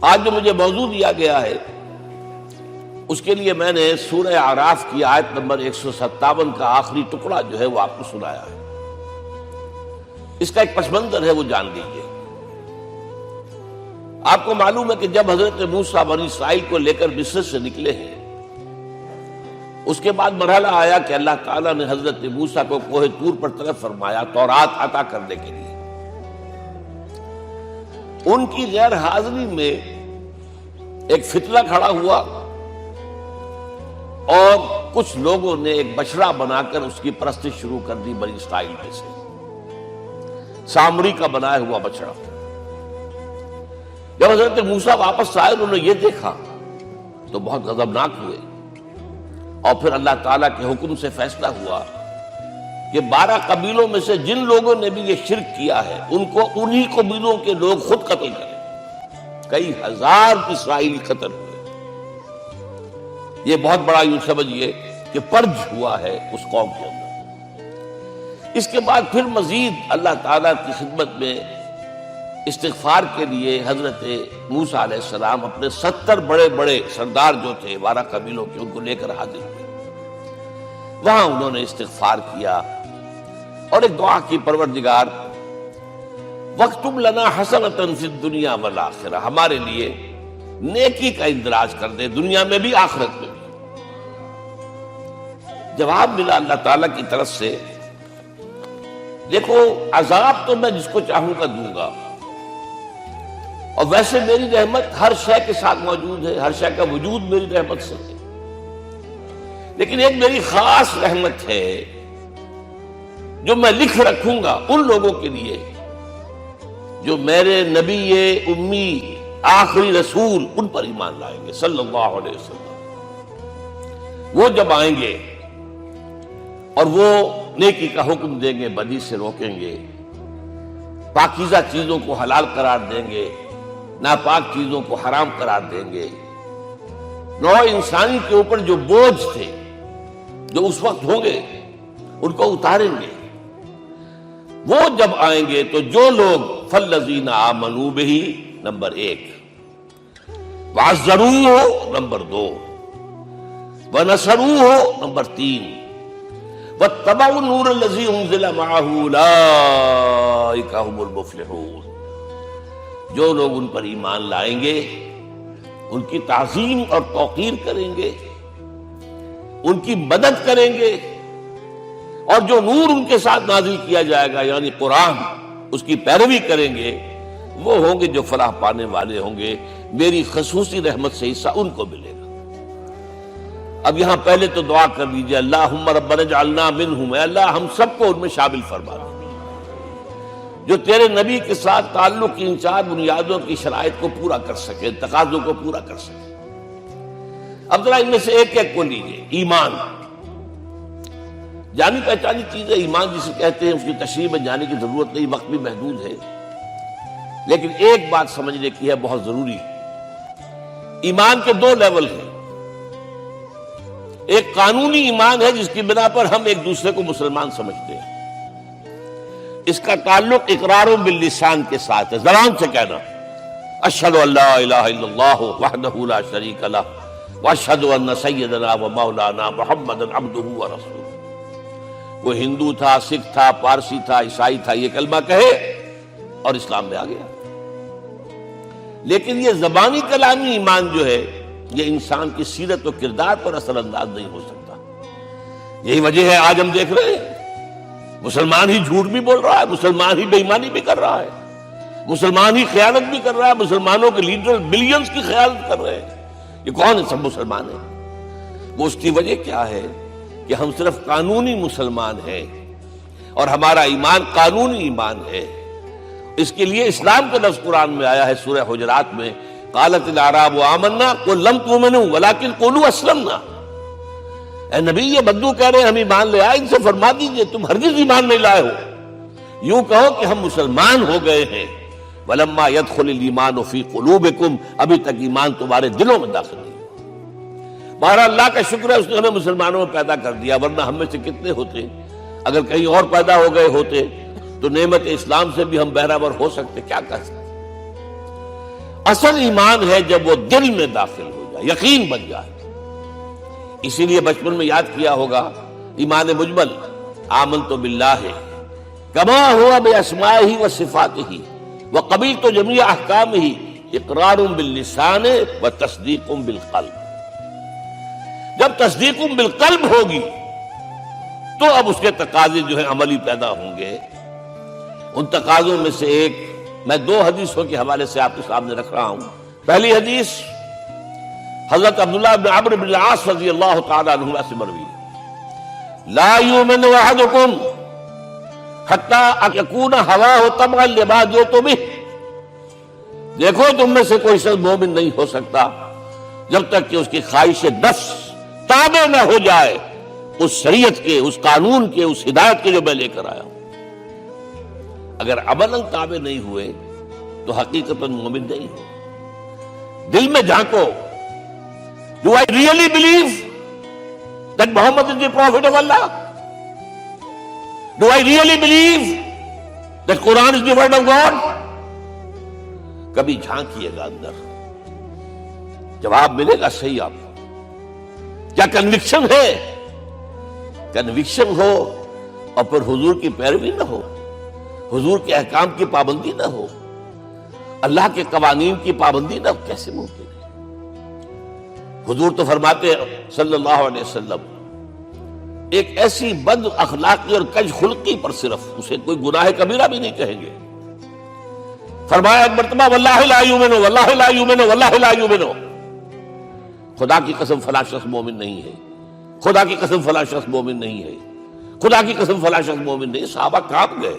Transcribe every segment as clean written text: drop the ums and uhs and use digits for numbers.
آج جو مجھے موضوع دیا گیا ہے اس کے لیے میں نے سورہ اعراف کی آیت نمبر 157 کا آخری ٹکڑا جو ہے وہ آپ کو سنایا ہے۔ اس کا ایک پس منظر ہے وہ جان لیجیے۔ آپ کو معلوم ہے کہ جب حضرت موسیٰ بنی اسرائیل کو لے کر مصر سے نکلے ہیں، اس کے بعد مرحلہ آیا کہ اللہ تعالیٰ نے حضرت موسیٰ کو کوہ طور پر طلب فرمایا تورات عطا کرنے کے لیے۔ ان کی غیر حاضری میں ایک فتنہ کھڑا ہوا اور کچھ لوگوں نے ایک بچڑا بنا کر اس کی پرستش شروع کر دی بنی اسرائیل میں سے، سامری کا بنایا ہوا بچڑا۔ جب حضرت موسیٰ واپس آئے انہوں نے یہ دیکھا تو بہت غضبناک ہوئے، اور پھر اللہ تعالیٰ کے حکم سے فیصلہ ہوا کہ 12 قبیلوں میں سے جن لوگوں نے بھی یہ شرک کیا ہے ان کو انہی قبیلوں کے لوگ خود قتل کریں۔ کئی ہزار اسرائیلی قتل ہوئے۔ یہ بہت بڑا یوں سمجھیے کہ پرج ہوا ہے اس قوم کے اندر۔ اس کے بعد پھر مزید اللہ تعالیٰ کی خدمت میں استغفار کے لیے حضرت موسیٰ علیہ السلام اپنے 70 بڑے بڑے سردار جو تھے 12 قبیلوں کے، ان کو لے کر حاضر ہوئے۔ وہاں انہوں نے استغفار کیا اور ایک دعا کی، پروردگار وَاكْتُبْ لَنَا حَسَنَةً فِي الدُّنْيَا وَالْآخِرَةِ، ہمارے لیے نیکی کا اندراج کر دے، دنیا میں بھی آخرت میں بھی۔ جواب ملا اللہ تعالیٰ کی طرف سے، دیکھو عذاب تو میں جس کو چاہوں گا دوں گا، اور ویسے میری رحمت ہر شے کے ساتھ موجود ہے، ہر شے کا وجود میری رحمت سے ہے، لیکن ایک میری خاص رحمت ہے جو میں لکھ رکھوں گا ان لوگوں کے لیے جو میرے نبی امی آخری رسول ان پر ایمان لائیں گے صلی اللہ علیہ وسلم۔ وہ جب آئیں گے اور وہ نیکی کا حکم دیں گے، بدی سے روکیں گے، پاکیزہ چیزوں کو حلال قرار دیں گے، ناپاک چیزوں کو حرام قرار دیں گے، نوع انسانی کے اوپر جو بوجھ تھے جو اس وقت ہوں گے ان کو اتاریں گے۔ وہ جب آئیں گے تو جو لوگ فَالَّذِينَ آمَنُوا بِهِ نمبر 1، وَعَزَّرُوهُ نمبر 2، وَنَصَرُوهُ نمبر 3، وَاتَّبَعُوا النُّورَ الَّذِي أُنزِلَ مَعَهُ أُولَٰئِكَ هُمُ الْمُفْلِحُونَ۔ جو لوگ ان پر ایمان لائیں گے، ان کی تعظیم اور توقیر کریں گے، ان کی مدد کریں گے، اور جو نور ان کے ساتھ نازل کیا جائے گا یعنی قرآن، اس کی پیروی کریں گے، وہ ہوں گے جو فلاح پانے والے ہوں گے۔ میری خصوصی رحمت سے حصہ ان کو ملے گا۔ اب یہاں پہلے تو دعا کر لیجیے، اللہم ربنا اجعلنا منہم، اے اللہ ہم سب کو ان میں شامل فرما دے جو تیرے نبی کے ساتھ تعلق کی ان 4 بنیادوں کی شرائط کو پورا کر سکے، تقاضوں کو پورا کر سکے۔ اب ذرا ان میں سے ایک ایک کو لیجیے۔ ایمان جانی پہچانی چیز ہے، ایمان جسے کہتے ہیں، اس کی تشریح میں جانے کی ضرورت نہیں، وقت بھی محدود ہے، لیکن ایک بات سمجھنے کی ہے بہت ضروری۔ ایمان کے 2 لیول ہیں۔ ایک قانونی ایمان ہے جس کی بنا پر ہم ایک دوسرے کو مسلمان سمجھتے ہیں، اس کا تعلق اقرار باللسان کے ساتھ ہے، زبان سے کہنا اشہد ان لا الہ الا اللہ وحدہ لا شریک لہ واشہد ان سیدنا و مولانا محمدا عبدہ ورسولہ۔ کوئی ہندو تھا، سکھ تھا، پارسی تھا، عیسائی تھا، یہ کلمہ کہے اور اسلام میں آ گیا۔ لیکن یہ زبانی کلامی ایمان جو ہے یہ انسان کی سیرت و کردار پر اثر انداز نہیں ہو سکتا۔ یہی وجہ ہے آج ہم دیکھ رہے ہیں مسلمان ہی جھوٹ بھی بول رہا ہے، مسلمان ہی بے ایمانی بھی کر رہا ہے، مسلمان ہی خیانت بھی کر رہا ہے، مسلمانوں کے لیڈر بلینز کی خیانت کر رہے ہیں۔ یہ کون ہے؟ سب مسلمان ہیں۔ وہ اس کی وجہ کیا ہے کہ ہم صرف قانونی مسلمان ہیں اور ہمارا ایمان قانونی ایمان ہے۔ اس کے لیے اسلام کا لفظ قرآن میں آیا ہے سورہ حجرات میں، قالت الاعراب آمنا قل لم تؤمنوا ولکن قولوا اسلمنا۔ اے نبی یہ بدو کہہ رہے ہیں ہم ایمان لے آئے، ان سے فرما دیجئے تم ہرگز ایمان نہیں لائے ہو، یوں کہو کہ ہم مسلمان ہو گئے ہیں۔ ولما يدخل الايمان في قلوبكم، ابھی تک ایمان تمہارے دلوں میں داخل نہیں۔ بہرحال اللہ کا شکر ہے اس نے ہمیں مسلمانوں میں پیدا کر دیا، ورنہ ہم میں سے کتنے ہوتے اگر کہیں اور پیدا ہو گئے ہوتے تو نعمت اسلام سے بھی ہم بہرہ ور ہو سکتے، کیا کر سکتے۔ اصل ایمان ہے جب وہ دل میں داخل ہو جائے، یقین بن جائے۔ اسی لیے بچپن میں یاد کیا ہوگا ایمان مجمل، آمنت باللہ کما ہوا باسمائہ و صفاتہ وقبلت جمیع احکامہ اقرار باللسان و تصدیق بالقلب۔ جب تصدیق بالقلب ہوگی تو اب اس کے تقاضے جو ہے عملی پیدا ہوں گے۔ ان تقاضوں میں سے ایک میں 2 حدیثوں کے حوالے سے آپ کے سامنے رکھ رہا ہوں۔ پہلی حدیث حضرت عبداللہ بن عمرو بن العاص رضی اللہ تعالی عنہما سے مروی ہے، لا یؤمن احدکم حتی یکون ہواہ تبعا لما جئت بہ۔ دیکھو تم میں سے کوئی شخص مومن نہیں ہو سکتا جب تک کہ اس کی خواہش نفس تابع نہ ہو جائے اس شریعت کے، اس قانون کے، اس ہدایت کے جو میں لے کر آیا ہوں۔ اگر عملاً تابع نہیں ہوئے تو حقیقتاً مومن نہیں ہو۔ دل میں جھانکو، Do I really believe that Muhammad is the prophet of Allah? Do I really believe that Quran is the word of God? کبھی جھانکیے گا اندر، جواب ملے گا صحیح آپ کو۔ کیا کنوکشن ہے؟ کنوکشن ہو اور پھر حضور کی پیروی نہ ہو، حضور کے احکام کی پابندی نہ ہو، اللہ کے قوانین کی پابندی نہ ہو، کیسے ممکن ہے؟ حضور تو فرماتے صلی اللہ علیہ وسلم ایک ایسی بد اخلاقی اور کج خلقی پر صرف اسے کوئی گناہ کبیرہ بھی نہیں کہیں گے۔ فرمایا ایک مرتبہ واللہ لا یؤمن واللہ لا یؤمن واللہ لا یؤمن، خدا کی قسم فلاں شخص مومن نہیں ہے، خدا کی قسم فلاں شخص مومن نہیں ہے، خدا کی قسم فلاں شخص مومن نہیں۔ صحابہ کانپ گئے،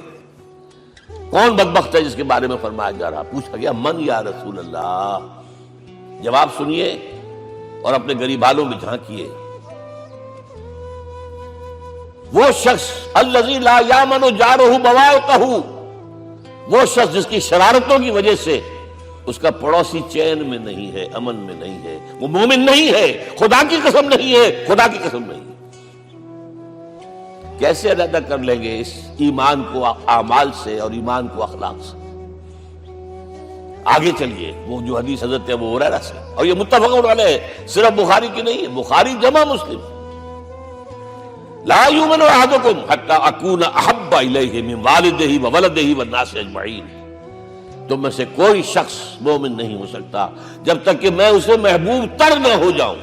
کون بدبخت ہے جس کے بارے میں فرمایا جا رہا؟ پوچھا گیا من یا رسول اللہ؟ جواب سنیے اور اپنے غریب حالوں میں جھانکیے۔ وہ شخص الذی لا یامن جارہ بوائقہ، وہ شخص جس کی شرارتوں کی وجہ سے اس کا پڑوسی چین میں نہیں ہے، امن میں نہیں ہے، وہ مومن نہیں ہے، خدا کی قسم نہیں ہے، خدا کی قسم نہیں ہے۔ کیسے علیحدہ کر لیں گے اس ایمان کو اعمال سے اور ایمان کو اخلاق سے؟ آگے چلیے، وہ جو حدیث حضرت ابو ہریرہ سے، اور یہ متفق علیہ صرف بخاری کی نہیں ہے، بخاری جمع مسلم۔ لا یؤمن احدکم حتی اکون احب الیہ من والدہ وولدہ والناس اجمعین، تم میں سے کوئی شخص مومن نہیں ہو سکتا جب تک کہ میں اسے محبوب تر نہ ہو جاؤں،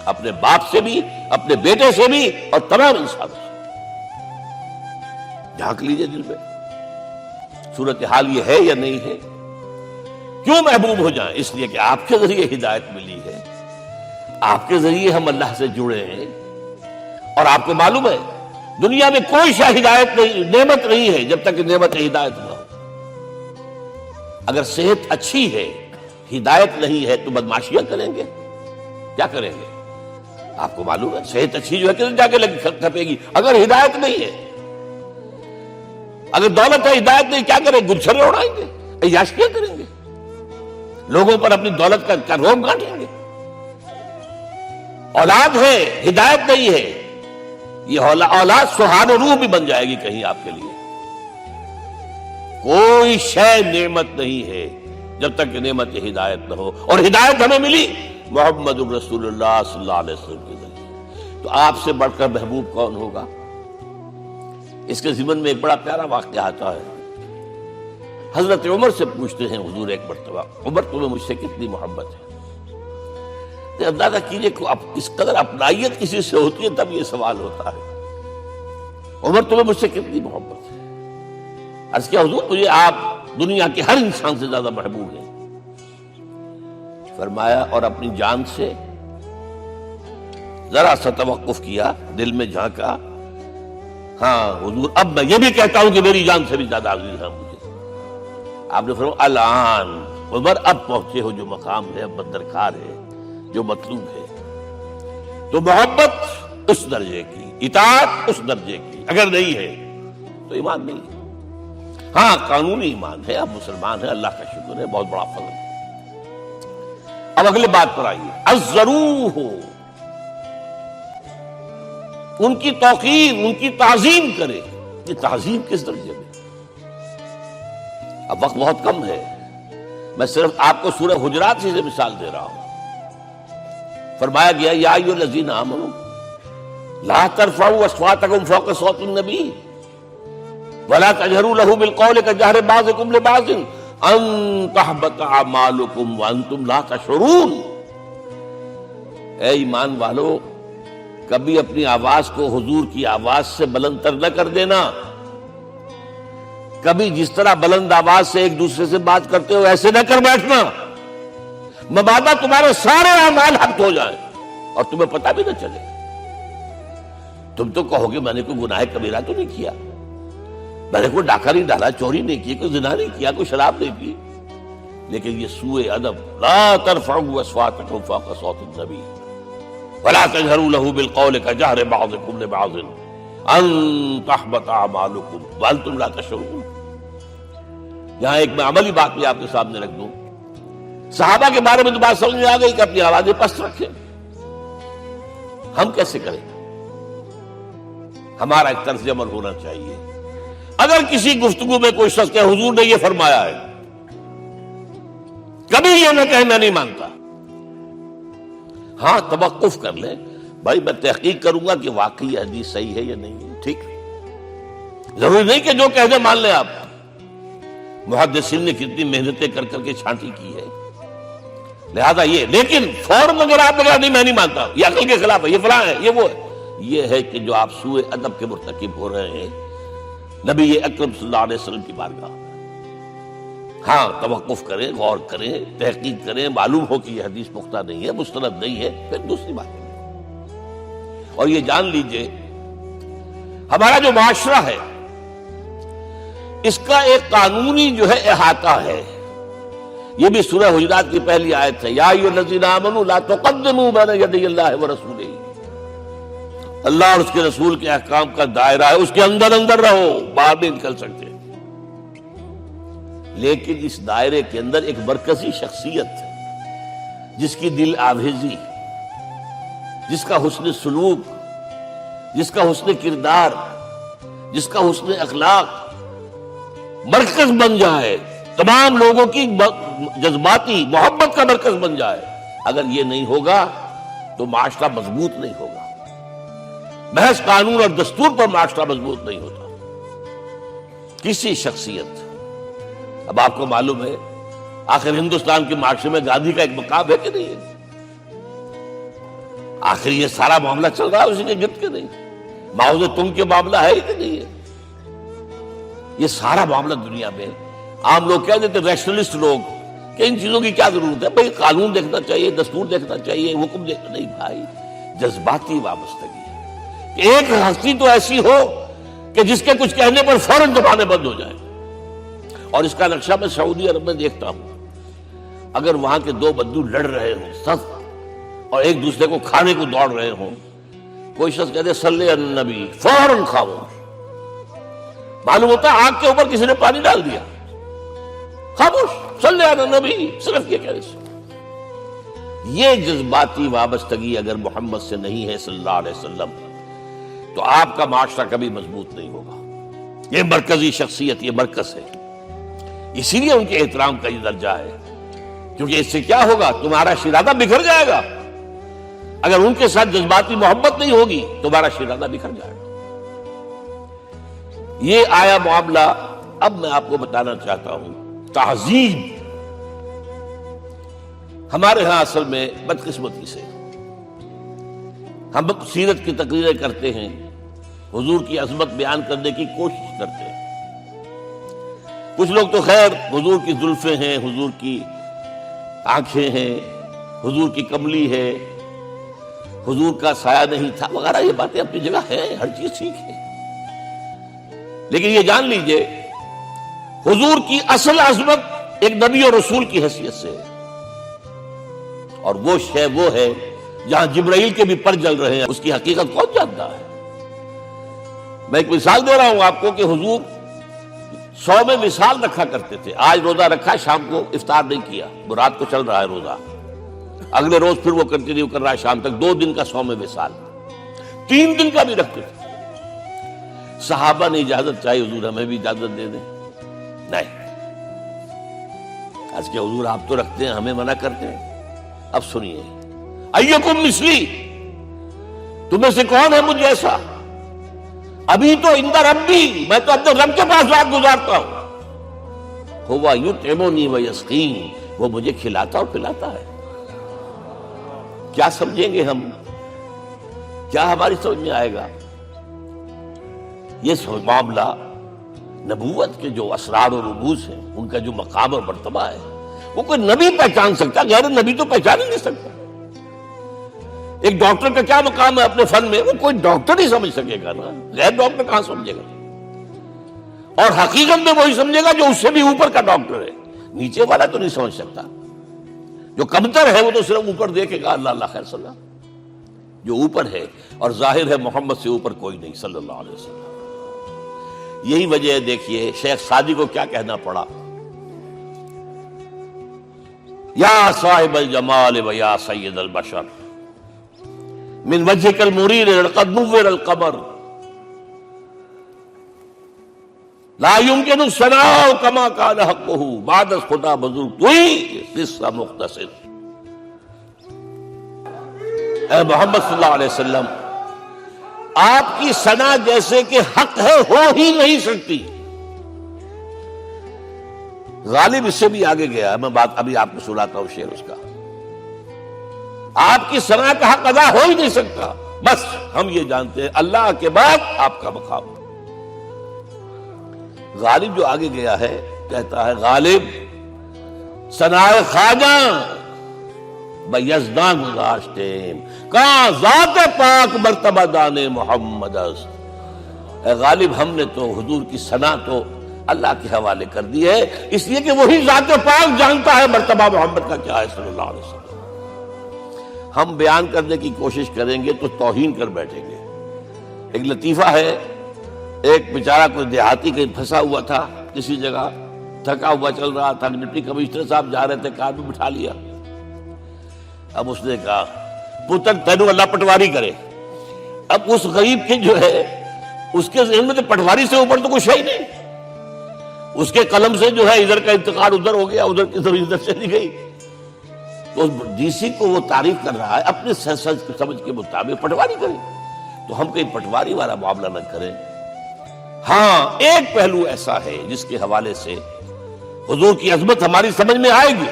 اپنے باپ سے بھی، اپنے بیٹے سے بھی، اور تمام انسانوں سے۔ جھانک لیجئے دل میں، صورتحال یہ ہے یا نہیں ہے؟ کیوں محبوب ہو جائیں؟ اس لیے کہ آپ کے ذریعے ہدایت ملی ہے، آپ کے ذریعے ہم اللہ سے جڑے ہیں، اور آپ کو معلوم ہے دنیا میں کوئی شاہ ہدایت نہیں، نعمت نہیں ہے جب تک کہ نعمت ہدایت نہ ہو۔ اگر صحت اچھی ہے، ہدایت نہیں ہے تو بدماشیاں کریں گے، کیا کریں گے؟ آپ کو معلوم ہے صحت اچھی جو ہے کدھر جا کے کھپے گی اگر ہدایت نہیں ہے۔ اگر دولت ہے، ہدایت نہیں، کیا کریں؟ گلچھرے اڑائیں گے، عیاشیاں کریں گے، لوگوں پر اپنی دولت کا روب گانٹیں گے۔ اولاد ہے، ہدایت نہیں ہے، یہ اولاد سہان روح بھی بن جائے گی کہیں آپ کے لیے۔ کوئی شے نعمت نہیں ہے جب تک کہ نعمت ہدایت نہ ہو، اور ہدایت ہمیں ملی محمد رسول اللہ صلی اللہ علیہ وسلم کے ذریعے۔ تو آپ سے بڑھ کر محبوب کون ہوگا؟ اس کے ضمن میں ایک بڑا پیارا واقعہ آتا ہے۔ حضرت عمر سے پوچھتے ہیں حضور ایک مرتبہ، عمر تمہیں مجھ سے کتنی محبت ہے؟ تو اندازہ کیجئے کہ اس قدر اپنائیت کسی سے ہوتی ہے تب یہ سوال ہوتا ہے، عمر تمہیں مجھ سے کتنی محبت ہے؟ عرض کیا حضور مجھے آپ دنیا کے ہر انسان سے زیادہ محبوب ہیں۔ فرمایا اور اپنی جان سے؟ ذرا سا توقف کیا، دل میں جھانکا، ہاں حضور اب میں یہ بھی کہتا ہوں کہ میری جان سے بھی زیادہ عزیز ہے مجھے۔ آپ نے فرمایا الان عمر اب پہنچے ہو جو مقام ہے، اب درکار ہے، جو مطلوب ہے۔ تو محبت اس درجے کی، اطاعت اس درجے کی اگر نہیں ہے تو ایمان نہیں ہے۔ ہاں قانونی ایمان ہے، اب مسلمان ہے، اللہ کا شکر ہے، بہت بڑا فضل ہے۔ اب اگلے بات پر آئیے، الضروح، ان کی توقیر، ان کی تعظیم کرے۔ یہ تعظیم کس درجے میں؟ اب وقت بہت کم ہے، میں صرف آپ کو سورہ حجرات سے مثال دے رہا ہوں. فرمایا گیا یا ایھا الذین آمنوا لا ترفعوا اصواتکم فوق صوت النبی ولا تجهروا له بالقول كجهر بعضكم لبعض ان تحبط اعمالكم وانتم لا تشعرون. اے ایمان والو، کبھی اپنی آواز کو حضور کی آواز سے بلند تر نہ کر دینا. کبھی جس طرح بلند آواز سے ایک دوسرے سے بات کرتے ہو ایسے نہ کر بیٹھنا، مبادا تمہارے سارے اعمال حبط ہو جائیں اور تمہیں پتہ بھی نہ چلے. تم تو کہو گے میں نے کوئی گناہ کبیرہ تو نہیں کیا، میں نے کوئی ڈاکہ نہیں ڈالا، چوری نہیں کی، کوئی زنا نہیں کیا، کوئی شراب نہیں پی، لیکن یہ سوء ادب لا ترفعوا اصواتکم فوق صوت النبی ولا تجهروا له بالقول كجهر بعضكم لبعض ان تحبط اعمالكم وانتم لا تشعرون. یہاں ایک میں عملی بات بھی آپ کے سامنے رکھ دوں. صحابہ کے بارے میں تو بات سمجھ میں آ گئی کہ اپنی آوازیں پست رکھیں. ہم کیسے کریں؟ ہمارا ایک طرز عمل ہونا چاہیے. اگر کسی گفتگو میں کوئی شخص کہ حضور نے یہ فرمایا ہے، کبھی یہ نہ کہے میں نہیں مانتا. ہاں توقف کر لیں، بھائی میں تحقیق کروں گا کہ واقعی یہ حدیث صحیح ہے یا نہیں ہے. ٹھیک، ضروری نہیں کہ جو کہہ دیں مان لیں آپ. محدثین نے کتنی محنتیں کر کر کے چھانٹی کی ہے، لہذا یہ. لیکن فوراً اگر آپ لگا نہیں میں نہیں مانتا، یہ عقل کے خلاف ہے، یہ فلاں ہے، یہ وہ ہے، یہ ہے کہ جو آپ سوء ادب کے مرتکب ہو رہے ہیں نبی اکرم صلی اللہ علیہ وسلم کی بارگاہ. ہاں توقف کریں، غور کریں، تحقیق کریں، معلوم ہو کہ یہ حدیث پختہ نہیں ہے، مستند نہیں ہے، پھر دوسری بات ہے. اور یہ جان لیجئے ہمارا جو معاشرہ ہے اس کا ایک قانونی جو ہے احاطہ ہے. یہ بھی سورہ حجرات کی پہلی آیت ہے، یا ایھا الذین آمنوا لا تقدموا بین یدی اللہ ورسولہ. اللہ اور اس کے رسول کے احکام کا دائرہ ہے، اس کے اندر اندر رہو، باہر نہیں نکل سکتے. لیکن اس دائرے کے اندر ایک مرکزی شخصیت ہے جس کی دل آویزی، جس کا حسن سلوک، جس کا حسن کردار، جس کا حسن اخلاق مرکز بن جائے، تمام لوگوں کی جذباتی محبت کا مرکز بن جائے. اگر یہ نہیں ہوگا تو معاشرہ مضبوط نہیں ہوگا. محض قانون اور دستور پر معاشرہ مضبوط نہیں ہوتا. کسی شخصیت، اب آپ کو معلوم ہے آخر ہندوستان کے معاشرے میں گاندھی کا ایک مقام ہے کہ نہیں ہے؟ آخر یہ سارا معاملہ چل رہا ہے اسی کے گرد کے نہیں؟ ماؤ زے تنگ کے معاملہ ہے کہ نہیں ہے؟ یہ سارا معاملہ دنیا میں عام لوگ کہہ دیتے، ریشنلسٹ لوگ، کہ ان چیزوں کی کیا ضرورت ہے؟ بھائی قانون دیکھنا چاہیے، دستور دیکھنا چاہیے، حکم دیکھنا. نہیں بھائی، جذباتی وابستگی ہے کہ ایک ہستی تو ایسی ہو کہ جس کے کچھ کہنے پر فوراً زبانیں بند ہو جائیں. اور اس کا نقشہ میں سعودی عرب میں دیکھتا ہوں، اگر وہاں کے دو بدو لڑ رہے ہوں سخت اور ایک دوسرے کو کھانے کو دوڑ رہے ہوں، کوئی شخص کہتے صلی علی النبی، فوراً خاموش. معلوم ہوتا ہے آگ کے اوپر کسی نے پانی ڈال دیا، خاموش، صلی علی النبی، صرف یہ کہنے سے. یہ جذباتی وابستگی اگر محمد سے نہیں ہے صلی اللہ علیہ وسلم تو آپ کا معاشرہ کبھی مضبوط نہیں ہوگا. یہ مرکزی شخصیت، یہ مرکز ہے. اسی لیے ان کے احترام کا یہ درجہ ہے، کیونکہ اس سے کیا ہوگا؟ تمہارا شیرازہ بکھر جائے گا. اگر ان کے ساتھ جذباتی محبت نہیں ہوگی تمہارا شیرازہ بکھر جائے گا. یہ آیا معاملہ. اب میں آپ کو بتانا چاہتا ہوں تہذیب. ہمارے ہاں اصل میں بدقسمتی سے ہم سیرت کی تقریریں کرتے ہیں، حضور کی عظمت بیان کرنے کی کوشش کرتے ہیں. کچھ لوگ تو خیر حضور کی زلفیں ہیں، حضور کی آنکھیں ہیں، حضور کی کملی ہے، حضور کا سایہ نہیں تھا وغیرہ، یہ باتیں اپنی جگہ ہیں، ہر چیز ٹھیک ہے. لیکن یہ جان لیجئے حضور کی اصل عظمت ایک نبی اور رسول کی حیثیت سے ہے. اور وہ شے وہ ہے جہاں جبرائیل کے بھی پر جل رہے ہیں، اس کی حقیقت کون جانتا ہے؟ میں ایک مثال دے رہا ہوں آپ کو کہ حضور 100 میں مثال رکھا کرتے تھے. آج روزہ رکھا، شام کو افطار نہیں کیا، وہ رات کو چل رہا ہے روزہ، اگلے روز پھر وہ کنٹینیو کر رہا ہے شام تک. 2 دن کا 100 میں مثال، 3 دن کا بھی رکھتے تھے. صحابہ نے اجازت چاہی، حضور ہمیں بھی اجازت دے دیں. نہیں، آج کے حضور آپ تو رکھتے ہیں، ہمیں منع کرتے ہیں۔ اب سنیے، ایکم مثلی، تمہیں سے کون ہے مجھ جیسا؟ ابھی تو عند ربی، میں تو اپنے رب کے پاس رات گزارتا ہوں۔ ہوا یطعمنی ویسقین، وہ مجھے کھلاتا اور پلاتا ہے۔ کیا سمجھیں گے ہم؟ کیا ہماری سمجھ میں آئے گا؟ یہ معاملہ نبوت کے جو اسرار و رموز ہیں، ان کا جو مقام اور مرتبہ ہے، وہ کوئی نبی پہچان سکتا، غیر نبی تو پہچان ہی نہیں سکتا۔ ایک ڈاکٹر کا کیا مقام ہے اپنے فن میں، وہ کوئی ڈاکٹر ہی سمجھ سکے گا نا، غیر ڈاکٹر کہاں سمجھے گا؟ اور حقیقت میں وہی سمجھے گا جو اس سے بھی اوپر کا ڈاکٹر ہے، نیچے والا تو نہیں سمجھ سکتا۔ جو کمتر ہے وہ تو صرف اوپر دیکھے گا، اللہ اللہ خیر صلی اللہ، جو اوپر ہے اور ظاہر ہے محمد سے اوپر کوئی نہیں صلی اللہ علیہ وسلم۔ یہی وجہ ہے، دیکھیے شیخ سعدی کو کیا کہنا پڑا، یا صاحب الجمال و یا سید البشر من وجهك المرير لقد نور القمر لا يمكن الثناء كما كان حقه بعد خدا بزرگ توئی قصہ مختصر۔ اے محمد صلی اللہ علیہ وسلم، آپ کی ثنا جیسے کہ حق ہے ہو ہی نہیں سکتی۔ غالب اس سے بھی آگے گیا ہے، میں بات ابھی آپ کو سناتا ہوں شعر اس کا۔ آپ کی ثنا کا حق ادا ہو ہی نہیں سکتا، بس ہم یہ جانتے ہیں اللہ کے بعد آپ کا مقام۔ غالب جو آگے گیا ہے کہتا ہے، غالب ثنائے خواجہ بیزداں گزاشتیم کہاں ذات پاک مرتبہ دان محمد است۔ اے غالب، ہم نے تو حضور کی ثنا تو اللہ کے حوالے کر دی ہے، اس لیے کہ وہی ذات پاک جانتا ہے مرتبہ محمد کا کیا ہے صلی اللہ علیہ وسلم۔ ہم بیان کرنے کی کوشش کریں گے تو توہین کر بیٹھیں گے۔ ایک لطیفہ ہے، ایک بیچارہ کوئی دیہاتی کہیں پھنسا ہوا تھا کسی جگہ، تھکا ہوا چل رہا تھا، ڈپٹی کمشنر صاحب جا رہے تھے، کار میں بٹھا لیا۔ اب اس نے کہا، پتر تینوں اللہ پٹواری کرے۔ اب اس غریب کے جو ہے اس کے ذہن میں تو پٹواری سے اوپر تو کچھ ہے ہی نہیں، اس کے قلم سے جو ہے ادھر کا انتقال ادھر ہو گیا، ادھر کی ادھر چلی گئی۔ تو ڈی سی کو وہ تعریف کر رہا ہے اپنے سمجھ کے مطابق، پٹواری کریں تو ہم کہیں پٹواری والا معاملہ نہ کریں۔ ہاں، ایک پہلو ایسا ہے جس کے حوالے سے حضور کی عظمت ہماری سمجھ میں آئے گی۔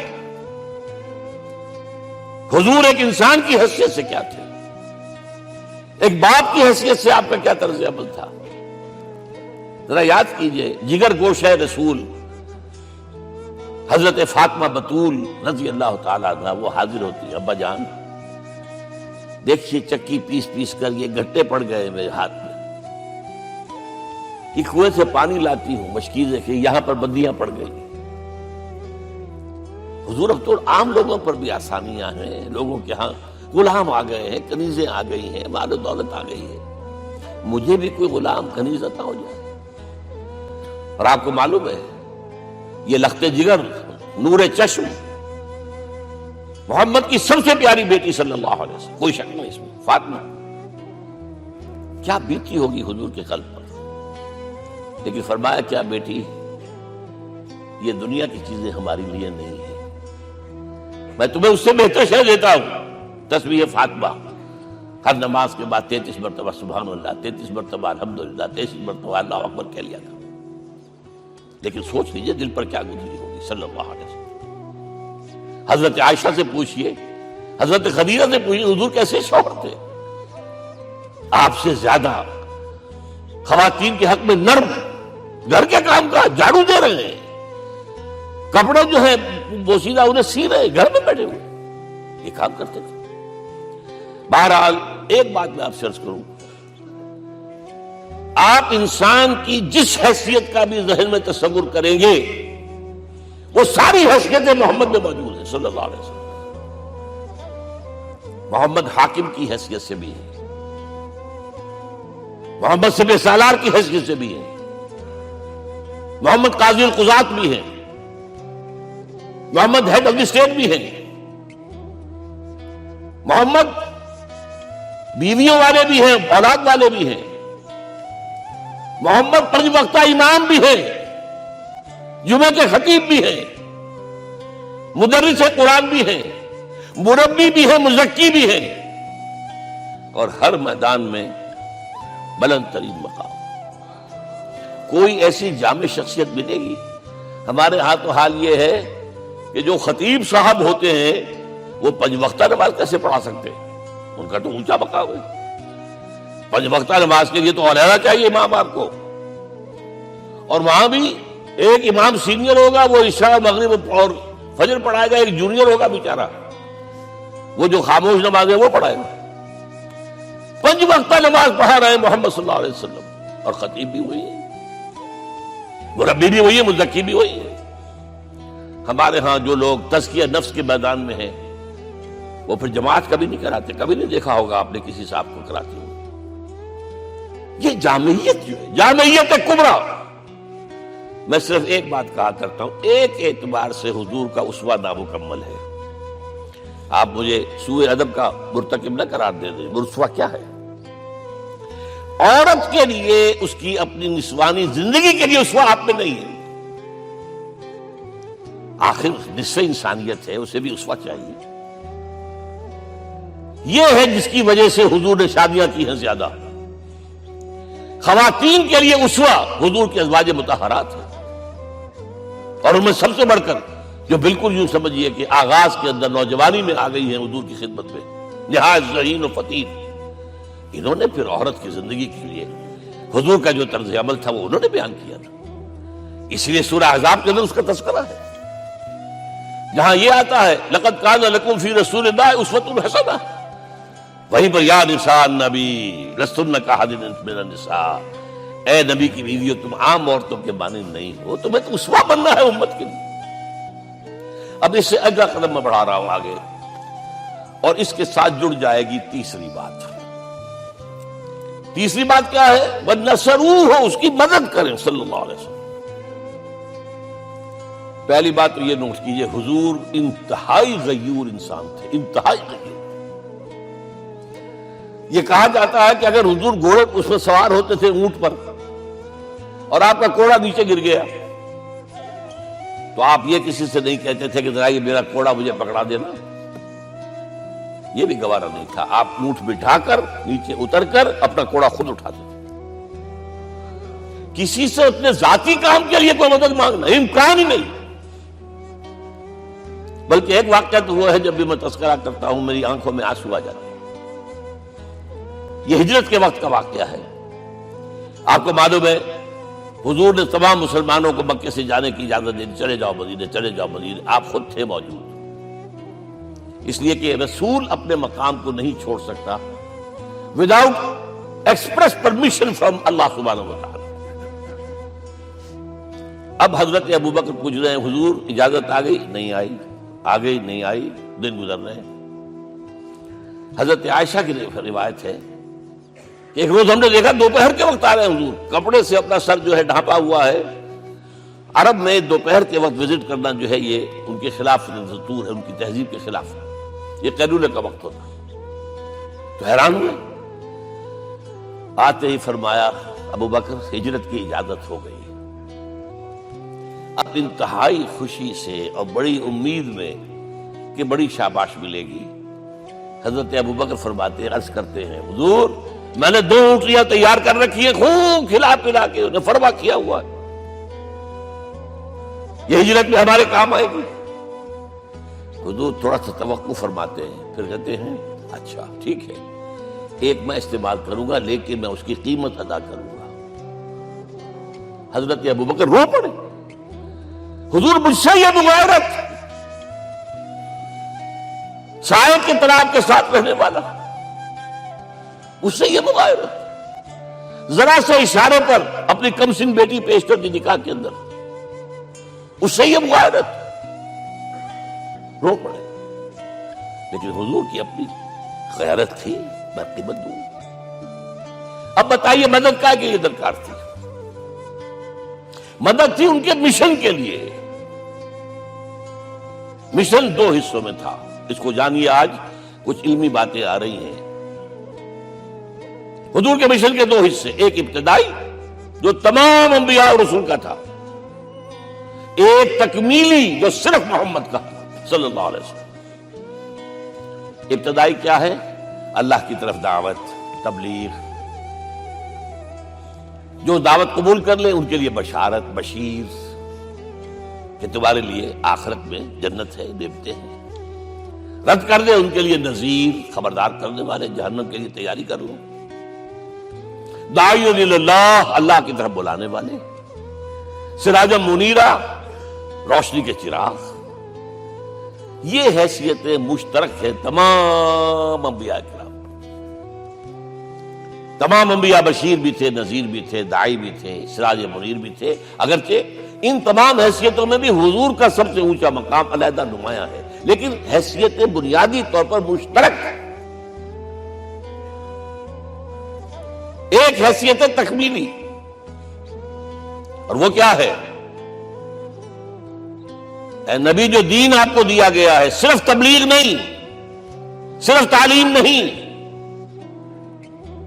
حضور ایک انسان کی حیثیت سے کیا تھے، ایک باپ کی حیثیت سے آپ کا کیا طرز عمل تھا۔ ذرا یاد کیجئے، جگر گوشہ رسول حضرت فاطمہ بطول رضی اللہ تعالیٰ عنہ وہ حاضر ہوتی ہے، ابا جان دیکھیے چکی پیس پیس کر یہ گھٹے پڑ گئے میرے ہاتھ میں، یہ کنویں سے پانی لاتی ہوں، مشکیزیں کہ یہاں پر بندیاں پڑ گئی۔ حضور اب تو عام لوگوں پر بھی آسانیاں ہیں، لوگوں کے ہاں غلام آ گئے ہیں، کنیزیں آ گئی ہیں، مال و دولت آ گئی ہے، مجھے بھی کوئی غلام کنیز عطا ہو جائے۔ اور آپ کو معلوم ہے یہ لخت جگر نور چشم محمد کی سب سے پیاری بیٹی صلی اللہ علیہ وسلم، کوئی شک نہیں اس میں، فاطمہ کیا بیتی ہوگی حضور کے قلب پر۔ لیکن فرمایا، کیا بیٹی، یہ دنیا کی چیزیں ہماری لیے نہیں ہیں، میں تمہیں اس سے بہتر شے دیتا ہوں، تسبیح فاطمہ ہر نماز کے بعد 33 مرتبہ سبحان اللہ، 33 مرتبہ الحمدللہ، 33 مرتبہ اللہ اکبر کہہ لیا تھا۔ لیکن سوچ لیجئے دل پر کیا گزری ہوگی صلی اللہ علیہ وسلم۔ حضرت عائشہ سے پوچھئے، حضرت خدیجہ سے پوچھئے، حضور کیسے شوہر تھے، آپ سے زیادہ خواتین کے حق میں نرم، گھر کے کام کا جھاڑو دے رہے ہیں، کپڑے جو ہے بوسیدہ انہیں سی رہے، گھر میں بیٹھے ہوئے یہ کام کرتے تھے۔ بہرحال ایک بات میں آپ سے عرض کروں، آپ انسان کی جس حیثیت کا بھی ذہن میں تصور کریں گے وہ ساری حیثیتیں محمد میں موجود ہیں صلی اللہ علیہ وسلم۔ محمد حاکم کی حیثیت سے بھی ہے، محمد سپہ سالار کی حیثیت سے بھی ہے، محمد قاضی القضات بھی ہیں، محمد ہیڈ آف دی اسٹیٹ بھی ہیں، محمد بیویوں والے بھی ہیں، اولاد والے بھی ہیں، محمد 5 وقتہ امام بھی ہیں، جمعہ کے خطیب بھی ہیں، مدرس قرآن بھی ہیں، مربی بھی ہیں، مزکی بھی ہیں، اور ہر میدان میں بلند ترین مقام۔ کوئی ایسی جامع شخصیت ملے گی؟ ہمارے ہاں تو حال یہ ہے کہ جو خطیب صاحب ہوتے ہیں وہ 5 وقتہ نماز کیسے پڑھا سکتے ہیں؟ ان کا تو اونچا مقام ہے۔ 5 وقتہ نماز کے لیے تو علیحدہ چاہیے امام آپ کو، اور وہاں بھی ایک امام سینئر ہوگا، وہ عشاء مغرب اور فجر پڑھائے گا، ایک جونیئر ہوگا بیچارہ، وہ جو خاموش نماز ہے وہ پڑھائے گا۔ 5 وقتہ نماز پڑھا رہے ہیں محمد صلی اللہ علیہ وسلم، اور خطیب بھی وہی ہے، مربی بھی وہی ہے، مزکی بھی وہی ہے۔ ہمارے ہاں جو لوگ تزکیہ نفس کے میدان میں ہیں وہ پھر جماعت کبھی نہیں کراتے، کبھی نہیں دیکھا ہوگا آپ نے کسی صاحب کو کراتے ہوئے۔ یہ جامعیت جو ہے، جامعیت کبریٰ۔ میں صرف ایک بات کہا کرتا ہوں، ایک اعتبار سے حضور کا اسوہ نامکمل ہے۔ آپ مجھے سوء ادب کا مرتکب نہ قرار دے دیں، اسوہ کیا ہے؟ عورت کے لیے اس کی اپنی نسوانی زندگی کے لیے اسوہ آپ میں نہیں ہے۔ آخر نصف انسانیت ہے، اسے بھی اسوہ چاہیے۔ یہ ہے جس کی وجہ سے حضور نے شادیاں کی ہیں زیادہ۔ خواتین کے لیے اسوہ حضور کے ازواج مطہرات ہیں، اور ان میں سب سے بڑھ کر جو بالکل یوں سمجھیے کہ آغاز کے اندر نوجوانی میں آ گئی ہیں حضور کی خدمت میں، نہایت ذہین و فطین، انہوں نے پھر عورت کی زندگی کے لیے حضور کا جو طرز عمل تھا وہ انہوں نے بیان کیا تھا۔ اس لیے سورہ احزاب کے اندر اس کا تذکرہ ہے، جہاں یہ آتا ہے لقد کان لکم فی رسول اللہ اسوۃ حسنہ، وہیں پر یا نساء النبی لستن کاحد من النساء، اے نبی کی بیویوں تم عام عورتوں کے مانند نہیں ہو، تمہیں تو اسوہ بننا ہے امت کے لیے۔ اب اس سے اگلا قدم میں بڑھا رہا ہوں آگے، اور اس کے ساتھ جڑ جائے گی تیسری بات۔ تیسری بات کیا ہے؟ وَنَصَرُوهُ، اس کی مدد کریں صلی اللہ علیہ وسلم۔ پہلی بات تو یہ نوٹ کیجئے، حضور انتہائی غیور انسان تھے، انتہائی غیور۔ یہ کہا جاتا ہے کہ اگر حضور گھوڑے اس میں سوار ہوتے تھے اونٹ پر، اور آپ کا کوڑا نیچے گر گیا، تو آپ یہ کسی سے نہیں کہتے تھے کہ ذرا یہ میرا کوڑا مجھے پکڑا دینا، یہ بھی گوارا نہیں تھا۔ آپ اونٹ بٹھا کر نیچے اتر کر اپنا کوڑا خود اٹھاتے تھے۔ کسی سے اپنے ذاتی کام کے لیے کوئی مدد مانگنا امکان ہی نہیں۔ بلکہ ایک واقعہ تو وہ ہے جب بھی میں تذکرہ کرتا ہوں میری آنکھوں میں آنسو آ جاتے ہیں۔ یہ ہجرت کے وقت کا واقعہ ہے۔ آپ کو معلوم ہے حضور نے تمام مسلمانوں کو مکے سے جانے کی اجازت دی، چلے جاؤ مدینے، چلے جاؤ مدینے، آپ خود تھے موجود، اس لیے کہ رسول اپنے مقام کو نہیں چھوڑ سکتا وداؤٹ ایکسپریس پرمیشن فرام اللہ سبحانہ و تعالی۔ اب حضرت ابوبکر پوچھ رہے ہیں حضور اجازت آ گئی؟ نہیں آئی، آ گئی نہیں آئی، دن گزر رہے ہیں۔ حضرت عائشہ کی روایت ہے کہ ایک روز ہم نے دیکھا دوپہر کے وقت آ رہے ہیں حضور، کپڑے سے اپنا سر جو ہے ڈھانپا ہوا ہے۔ عرب میں دوپہر کے وقت وزٹ کرنا جو ہے یہ ان کے خلاف دستور ہے، ان کی تہذیب کے خلاف ہے، یہ قیلولے کا وقت ہوتا ہے۔ تو حیران ہوئے، آتے ہی فرمایا ابوبکر ہجرت کی اجازت ہو گئی۔ اب انتہائی خوشی سے اور بڑی امید میں کہ بڑی شاباش ملے گی، حضرت ابوبکر فرماتے ہیں، عرض کرتے ہیں حضور میں نے 2 اونٹیاں تیار کر رکھی ہیں، خوب کھلا پلا کے انہیں فرما کیا ہوا ہے، یہ ہجرت میں ہمارے کام آئے گی۔ حضور تھوڑا سا توقع فرماتے ہیں، پھر کہتے ہیں اچھا ٹھیک ہے، ایک میں استعمال کروں گا لیکن میں اس کی قیمت ادا کروں گا۔ حضرت ابوبکر رو پڑے، حضور مجھ سے یہ مغایرت، سائے کے تلاب کے ساتھ رہنے والا، اس سے یہ مغایرت، ذرا سے اشارے پر اپنی کم سن بیٹی پیش کر دی نکاح کے اندر، اس سے یہ مغایرت، رو پڑے۔ لیکن حضور کی اپنی غیرت تھی، میں قیمت دوں۔ اب بتائیے مدد کا کہ یہ درکار تھی؟ مدد تھی ان کے مشن کے لیے۔ مشن 2 حصوں میں تھا، اس کو جانیے، آج کچھ علمی باتیں آ رہی ہیں۔ حضور کے مشن کے 2 حصے، ایک ابتدائی جو تمام انبیاء اور رسول کا تھا، ایک تکمیلی جو صرف محمد کا صلی اللہ علیہ وسلم۔ ابتدائی کیا ہے؟ اللہ کی طرف دعوت، تبلیغ۔ جو دعوت قبول کر لیں ان کے لیے بشارت، بشیر کہ تمہارے لیے آخرت میں جنت ہے، نعمتیں ہیں۔ رد کر دیں ان کے لیے نذیر، خبردار کرنے والے، جہنم کے لیے تیاری کر لو۔ داعی اللہ، اللہ کی طرف بلانے والے، سراجا منیرا، روشنی کے چراغ۔ یہ حیثیتیں مشترک ہے تمام انبیاء کرام۔ تمام انبیاء بشیر بھی تھے، نذیر بھی تھے، داعی بھی تھے، سراج منیر بھی تھے، اگرچہ ان تمام حیثیتوں میں بھی حضور کا سب سے اونچا مقام علیحدہ نمایاں ہے، لیکن حیثیتیں بنیادی طور پر مشترک ہیں۔ ایک حیثیت تکمیلی، اور وہ کیا ہے؟ اے نبی، جو دین آپ کو دیا گیا ہے صرف تبلیغ نہیں، صرف تعلیم نہیں،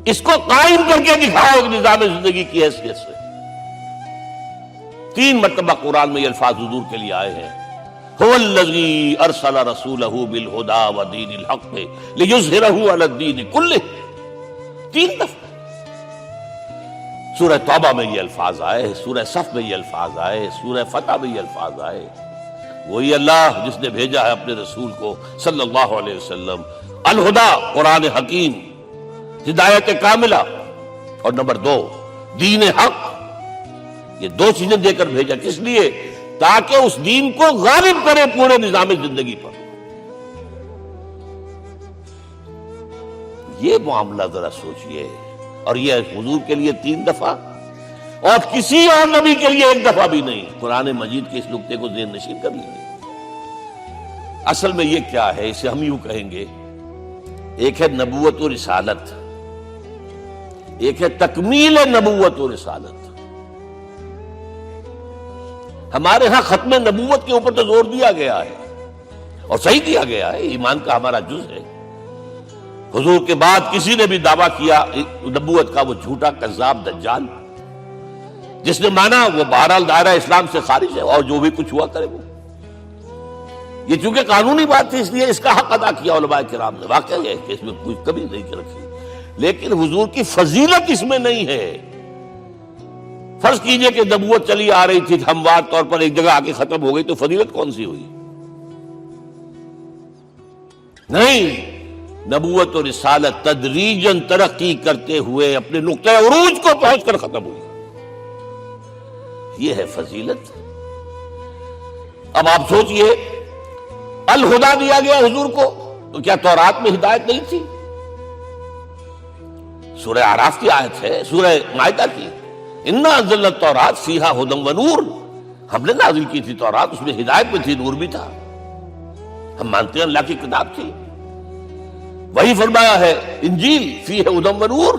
اس کو قائم کر کے دکھاؤ ایک نظام زندگی کی حیثیت سے۔ 3 مرتبہ قرآن میں یہ الفاظ حضور کے لیے آئے ہیں، هو الذی ارسل رسولہ بالہدی ودین الحق لیظہرہ علی الدین کلہ۔ 3 دفعہ سورہ توبہ میں یہ الفاظ آئے، سورہ صف میں یہ الفاظ آئے، سورہ فتح میں یہ الفاظ آئے۔ وہی اللہ جس نے بھیجا ہے اپنے رسول کو صلی اللہ علیہ وسلم، الہدا، قرآن حکیم، ہدایت کاملہ، اور نمبر 2 دین حق۔ یہ 2 چیزیں دے کر بھیجا، کس لیے؟ تاکہ اس دین کو غالب کرے پورے نظام زندگی پر۔ یہ معاملہ ذرا سوچئے، اور یہ حضور کے لیے 3 دفعہ، اور کسی اور نبی کے لیے 1 دفعہ بھی نہیں۔ قرآن مجید کے اس نقطے کو ذہن نشین کر لیجیے۔ اصل میں یہ کیا ہے؟ اسے ہم یوں کہیں گے، ایک ہے نبوت و رسالت، ایک ہے تکمیل نبوت و رسالت۔ ہمارے ہاں ختم نبوت کے اوپر تو زور دیا گیا ہے، اور صحیح دیا گیا ہے، ایمان کا ہمارا جز ہے۔ حضور کے بعد کسی نے بھی دعویٰ کیا نبوت کا، وہ جھوٹا، کذاب، دجال۔ جس نے مانا وہ بہرحال دائرہ اسلام سے خارج ہے، اور جو بھی کچھ ہوا کرے وہ۔ یہ چونکہ قانونی بات تھی، اس لیے اس کا حق ادا کیا علماء کرام نے۔ واقعہ یہ ہے کہ اس میں کوئی کمی نہیں رکھی، لیکن حضور کی فضیلت اس میں نہیں ہے۔ فرض کیجئے کہ نبوت چلی آ رہی تھی ہموار طور پر، ایک جگہ آ کے ختم ہو گئی، تو فضیلت کون سی ہوئی؟ نہیں، نبوت و رسالت تدریجاً ترقی کرتے ہوئے اپنے نقطۂ عروج کو پہنچ کر ختم ہوئی۔ یہ ہے فضیلت۔ اب آپ سوچئے، الہدا دیا گیا حضور کو، تو کیا تورات میں ہدایت نہیں تھی؟ سورہ اعراف کی آیت ہے، سورہ مائدہ کی، انا انزلنا التوراۃ فیہا ھدی ونور۔ ہم نے نازل کی تھی تورات، اس میں ہدایت بھی تھی، نور بھی تھا۔ ہم مانتے ہیں اللہ کی کتاب تھی۔ وہی فرمایا ہے انجیل فیہا ھدی ونور،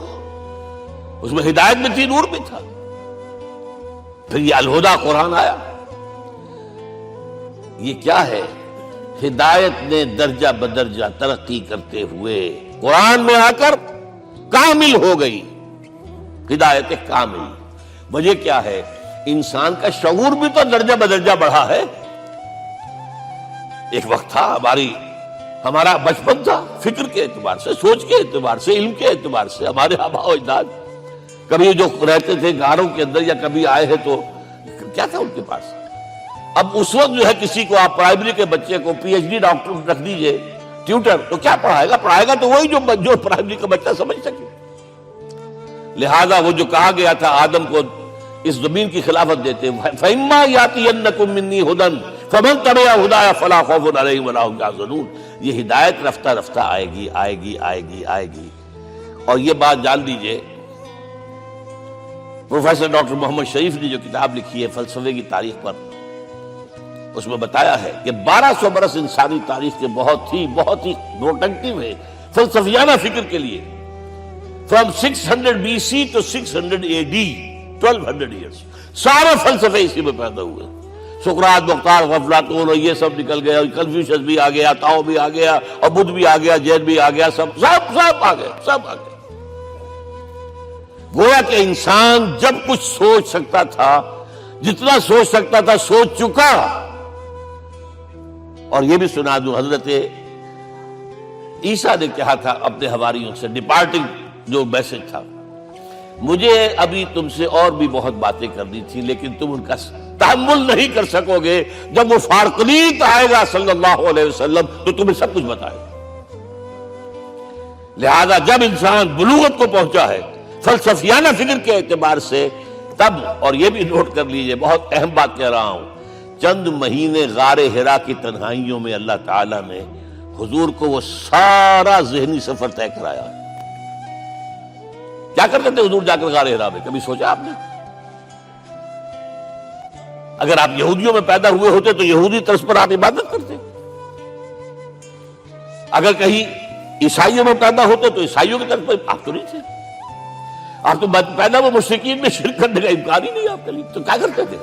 اس میں ہدایت بھی تھی، نور بھی تھا۔ پھر یہ الہدا قرآن آیا۔ یہ کیا ہے؟ ہدایت نے درجہ بدرجہ ترقی کرتے ہوئے قرآن میں آ کر کامل ہو گئی، ہدایت کامل۔ وجہ کیا ہے؟ انسان کا شعور بھی تو درجہ بدرجہ بڑھا ہے۔ ایک وقت تھا ہمارا بچپن تھا، فکر کے اعتبار سے، سوچ کے اعتبار سے، علم کے اعتبار سے، ہمارے آباء و اجداد کبھی جو رہتے تھے گھروں کے اندر یا کبھی آئے ہیں تو کیا تھا ان کے پاس؟ اب اس وقت جو ہے کسی کو آپ پرائمری کے بچے کو پی ایچ ڈی ڈاکٹر رکھ دیجئے ٹیوٹر، تو کیا پڑھائے گا تو وہی جو پرائمری کا بچہ سمجھ سکے۔ لہذا وہ جو کہا گیا تھا آدم کو اس زمین کی خلافت دیتے، فَإِمَّا يَأْتِيَنَّكُم مِّنِّي هُدًى فَمَن تَبِعَ هُدَايَ فَلَا خَوْفٌ عَلَيْهِمْ وَلَا هُمْ يَحْزَنُونَ۔ یہ ہدایت رفتہ رفتہ آئے گی، آئے گی، آئے گی، آئے گی۔ اور یہ بات جان لیجئے، پروفیسر ڈاکٹر محمد شریف نے جو کتاب لکھی ہے فلسفے کی تاریخ پر، اس میں بتایا ہے کہ 1200 برس انسانی تاریخ کے بہت ہی پروڈکٹیو ہے فلسفیانہ فکر کے لیے۔ From 600 BC to 600 AD 1200 years سارے فلسفے اسی میں پیدا ہوئے۔ سقراط، مختار، افلاطون اور یہ سب نکل گئے، اور کنفیوشس بھی آ گیا، تاؤ بھی آ گیا، اور بدھ بھی آ گیا، جین بھی آ گیا، سب آ گئے، سب آ گئے۔ گویا کہ انسان جب کچھ سوچ سکتا تھا، جتنا سوچ سکتا تھا سوچ چکا، اور یہ بھی سنا دوں، حضرت عیسیٰ نے کہا تھا اپنے حواریوں سے، ڈپارٹنگ جو میسج تھا، مجھے ابھی تم سے اور بھی بہت باتیں کرنی تھی لیکن تم ان کا تحمل نہیں کر سکو گے، جب وہ فارقلیت آئے گا صلی اللہ علیہ وسلم تو تمہیں سب کچھ بتائے گا۔ لہذا جب انسان بلوغت کو پہنچا ہے فلسفیانہ فکر کے اعتبار سے، تب، اور یہ بھی نوٹ کر لیجئے، بہت اہم بات کہہ رہا ہوں، چند مہینے غار حرا کی تنہائیوں میں اللہ تعالیٰ نے حضور کو وہ سارا ذہنی سفر طے کرایا ہے۔ کیا کرتے تھے حضور جا کر غار حرا میں؟ کبھی سوچا آپ نے؟ اگر آپ یہودیوں میں پیدا ہوئے ہوتے تو یہودی طرز پر آپ عبادت کرتے، اگر کہیں عیسائیوں میں پیدا ہوتے تو عیسائیوں کی طرف پر آپ تو نہیں تھے، آپ تو پیدا وہ مشرکین میں شرک کرنے کا امکان ہی نہیں آپ کے لیے، تو کیا کرتے تھے؟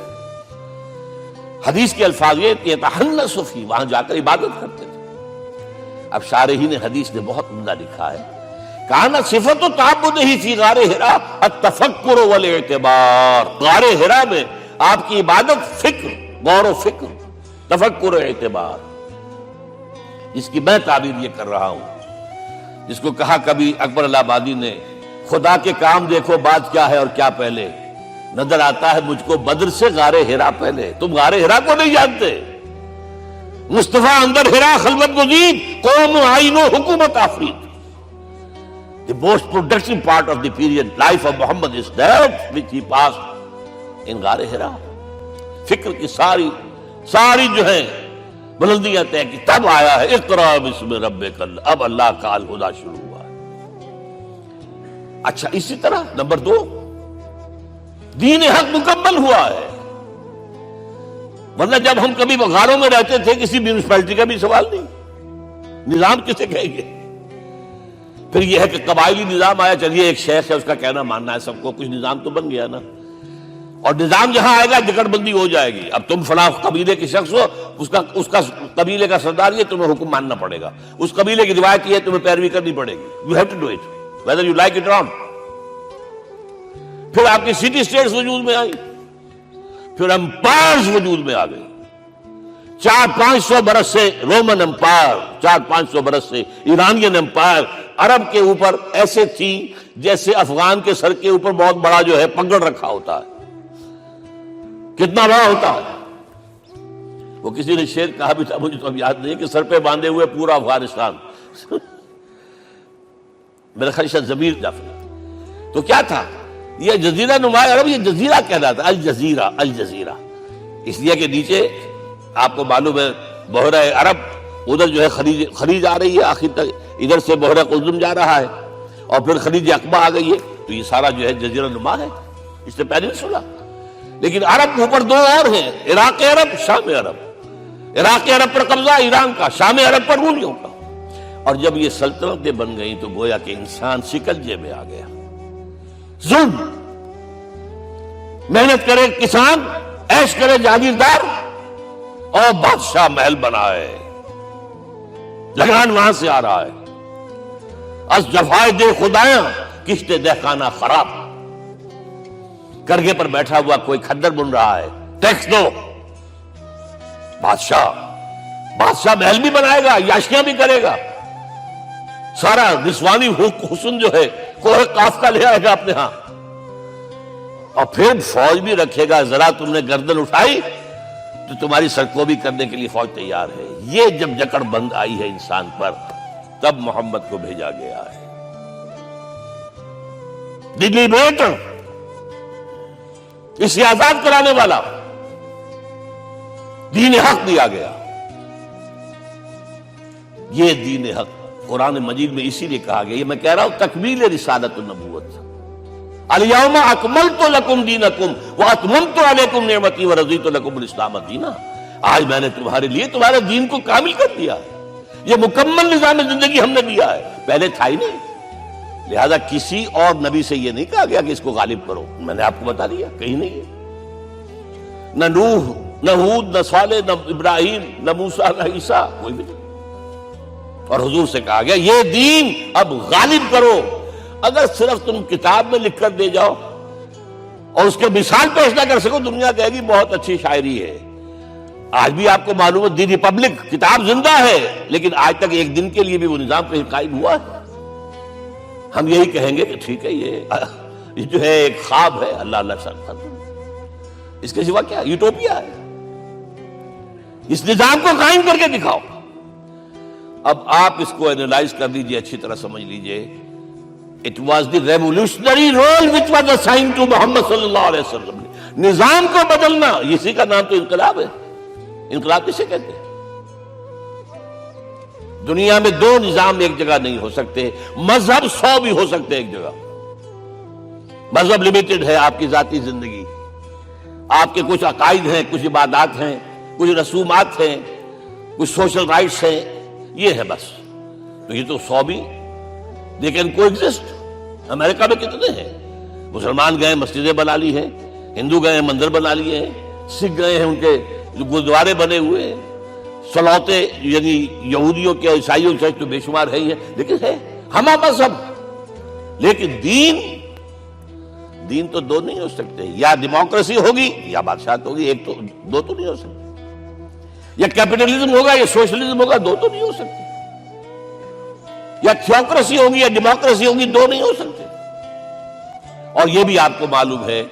حدیث کے الفاظ یہ یتحنث فی، وہاں جا کر عبادت کرتے تھے۔ اب شارحین حدیث نے بہت عمدہ لکھا ہے، کان صفت تعبدہ فی غار حرا التفکر والاعتبار، غار حرا میں آپ کی عبادت فکر، غور و فکر، تفکر و اعتبار، اس کی میں تعبیر یہ کر رہا ہوں، جس کو کہا کبھی اکبر الہ آبادی نے، خدا کے کام دیکھو بعد کیا ہے اور کیا پہلے، نظر آتا ہے مجھ کو بدر سے غار حرا پہلے۔ تم غار حرا کو نہیں جانتے، مصطفیٰ اندر حرا خلوت گزید، قوم آئین و حکومت آفرید۔ The most productive part of the period life of Muhammad is that which he passed in غار حرا۔ فکر کی ساری جو ہے بلندیاں طے کی، تب آیا ہے اقرا بسم ربک، اب اللہ کا الہدیٰ شروع ہوا ہے۔ اچھا، اسی طرح نمبر 2، دین حق مکمل ہوا ہے، ورنہ جب ہم کبھی غاروں میں رہتے تھے کسی میونسپلٹی کا بھی سوال نہیں، نظام کسے کہیں گے؟ پھر یہ ہے کہ قبائلی نظام آیا، چلیے ایک شیخ ہے اس کا کہنا ماننا ہے سب کو، کچھ نظام تو بن گیا نا، اور نظام جہاں آئے گا جکڑ بندی ہو جائے گی۔ اب تم فلاں قبیلے کے شخص ہو، اس کا قبیلے کا سردار یہ، تمہیں حکم ماننا پڑے گا، اس قبیلے کی روایت یہ ہے، تمہیں پیروی کرنی پڑے گی، you have to do it whether you like it or not. پھر آپ کی سٹی اسٹیٹس وجود میں آئی، پھر امپائرز وجود میں آ گئے، 400-500 برس سے رومن امپائر، 400-500 برس سے ایرانین امپائر عرب کے اوپر ایسے تھی جیسے افغان کے سر کے اوپر بہت بڑا جو ہے پگڑ رکھا ہوتا ہے۔ کتنا بڑا ہوتا ہے؟ وہ کسی نے شعر کہا بھی تھا، مجھے تو اب یاد نہیں، کہ سر پہ باندھے ہوئے پورا افغانستان میرا خیال شاید ضمیر جعفری۔ تو کیا تھا یہ جزیرہ نما عرب؟ یہ جزیرہ کہلاتا ہے، الجزیرہ، الجزیرہ، اس لیے کہ نیچے آپ کو معلوم ہے بحیرہ عرب، ادھر جو ہے خلیج آ رہی ہے آخر تک، ادھر سے بحیرہ قلزم جا رہا ہے، اور پھر خلیج عقبہ آ گئی ہے، تو یہ سارا جو ہے جزیرہ نما ہے، اس سے پیننسولا۔ لیکن عرب اوپر 2 اور ہیں، عراق عرب، شام عرب۔ عراق عرب پر قبضہ ایران کا، شام عرب پر رومیوں کا۔ اور جب یہ سلطنتیں بن گئیں تو گویا کہ انسان شکنجے میں آ گیا، ظلم، محنت کرے کسان، عیش کرے جاگیردار، اور بادشاہ محل بنائے، لگان وہاں سے آ رہا ہے، از جفائے دے خدایاں کشتے دہقانہ خراب، کرگے پر بیٹھا ہوا کوئی کھدر بن رہا ہے، ٹیکس دو، بادشاہ محل بھی بنائے گا، یاشیاں بھی کرے گا، سارا نسوانی حسن جو ہے کوہ قاف کا لے آئے گا اپنے ہاں، اور پھر فوج بھی رکھے گا، ذرا تم نے گردن اٹھائی تو تمہاری سرکوبی کرنے کے لیے فوج تیار ہے۔ یہ جب جکڑ بند آئی ہے انسان پر، تب محمد کو بھیجا گیا ہے۔ دلی بیٹر، اسے آزاد کرانے والا، دین حق دیا گیا۔ یہ دین حق قرآن مجید میں اسی لیے کہا گیا، یہ میں کہہ رہا ہوں تکمیل رسالت النبوت، الیوم اکملت لکم دینکم واتممت علیکم نعمتی ورضیت لکم الاسلام دینا۔ آج میں نے تمہارے لیے تمہارے دین کو کامل کر دیا ہے، یہ مکمل نظام زندگی ہم نے دیا ہے، پہلے تھا ہی نہیں۔ لہذا کسی اور نبی سے یہ نہیں کہا گیا کہ اس کو غالب کرو، میں نے آپ کو بتا دیا کہیں نہیں ہے، نہ نوح، نہ ہود، نہ صالح، نہ ابراہیم، نہ موسیٰ، نہ عیسیٰ، کوئی بھی نہیں۔ اور حضور سے کہا گیا یہ دین اب غالب کرو۔ اگر صرف تم کتاب میں لکھ کر دے جاؤ اور اس کے مثال پیش نہ کر سکو، دنیا کہے گی بہت اچھی شاعری ہے، آج بھی آپ کو معلوم ہے دی ریپبلک کتاب زندہ ہے، لیکن آج تک ایک دن کے لیے بھی وہ نظام کہیں قائم ہوا ہے؟ ہم یہی کہیں گے کہ ٹھیک ہے، یہ جو ہے ایک خواب ہے، اللہ اللہ سر، اس کے سوا کیا یوٹوپیا ہے؟ اس نظام کو قائم کر کے دکھاؤ۔ اب آپ اس کو اینالائز کر لیجئے، اچھی طرح سمجھ لیجئے۔ It was the revolutionary role which was assigned to محمد صلی اللہ علیہ وسلم۔ نظام کو بدلنا، اسی کا نام تو انقلاب ہے۔ انقلاب کسے کہتے ہیں؟ دنیا میں دو نظام ایک جگہ نہیں ہو سکتے، مذہب 100 بھی ہو سکتے ایک جگہ۔ مذہب لمیٹڈ ہے، آپ کی ذاتی زندگی، آپ کے کچھ عقائد ہیں، کچھ عبادات ہیں، کچھ رسومات ہیں، کچھ سوشل رائٹس ہیں، یہ ہے بس۔ تو یہ تو 100 بھی they can coexist۔ امریکہ میں کتنے ہیں؟ مسلمان گئے مسجدیں بنا لی ہیں، ہندو گئے مندر بنا لیے ہیں، سکھ گئے ہیں ان کے گردوارے بنے ہوئے ہیں، سلوتے یعنی یہودیوں کے عیسائیوں کے تو بے شمار ہے ہی ہے، لیکن ہے ہمہ مذہب۔ لیکن دین تو دو نہیں ہو سکتے، یا ڈیموکریسی ہوگی یا بادشاہت ہوگی، ایک تو دو تو نہیں ہو سکتے، یا کیپٹلزم ہوگا یا سوشلزم ہوگا، دو تو نہیں ہو سکتے، یا تھیوکریسی ہوگی یا ڈیموکریسی ہوگی، دو نہیں ہو سکتے۔ اور یہ بھی آپ کو معلوم ہے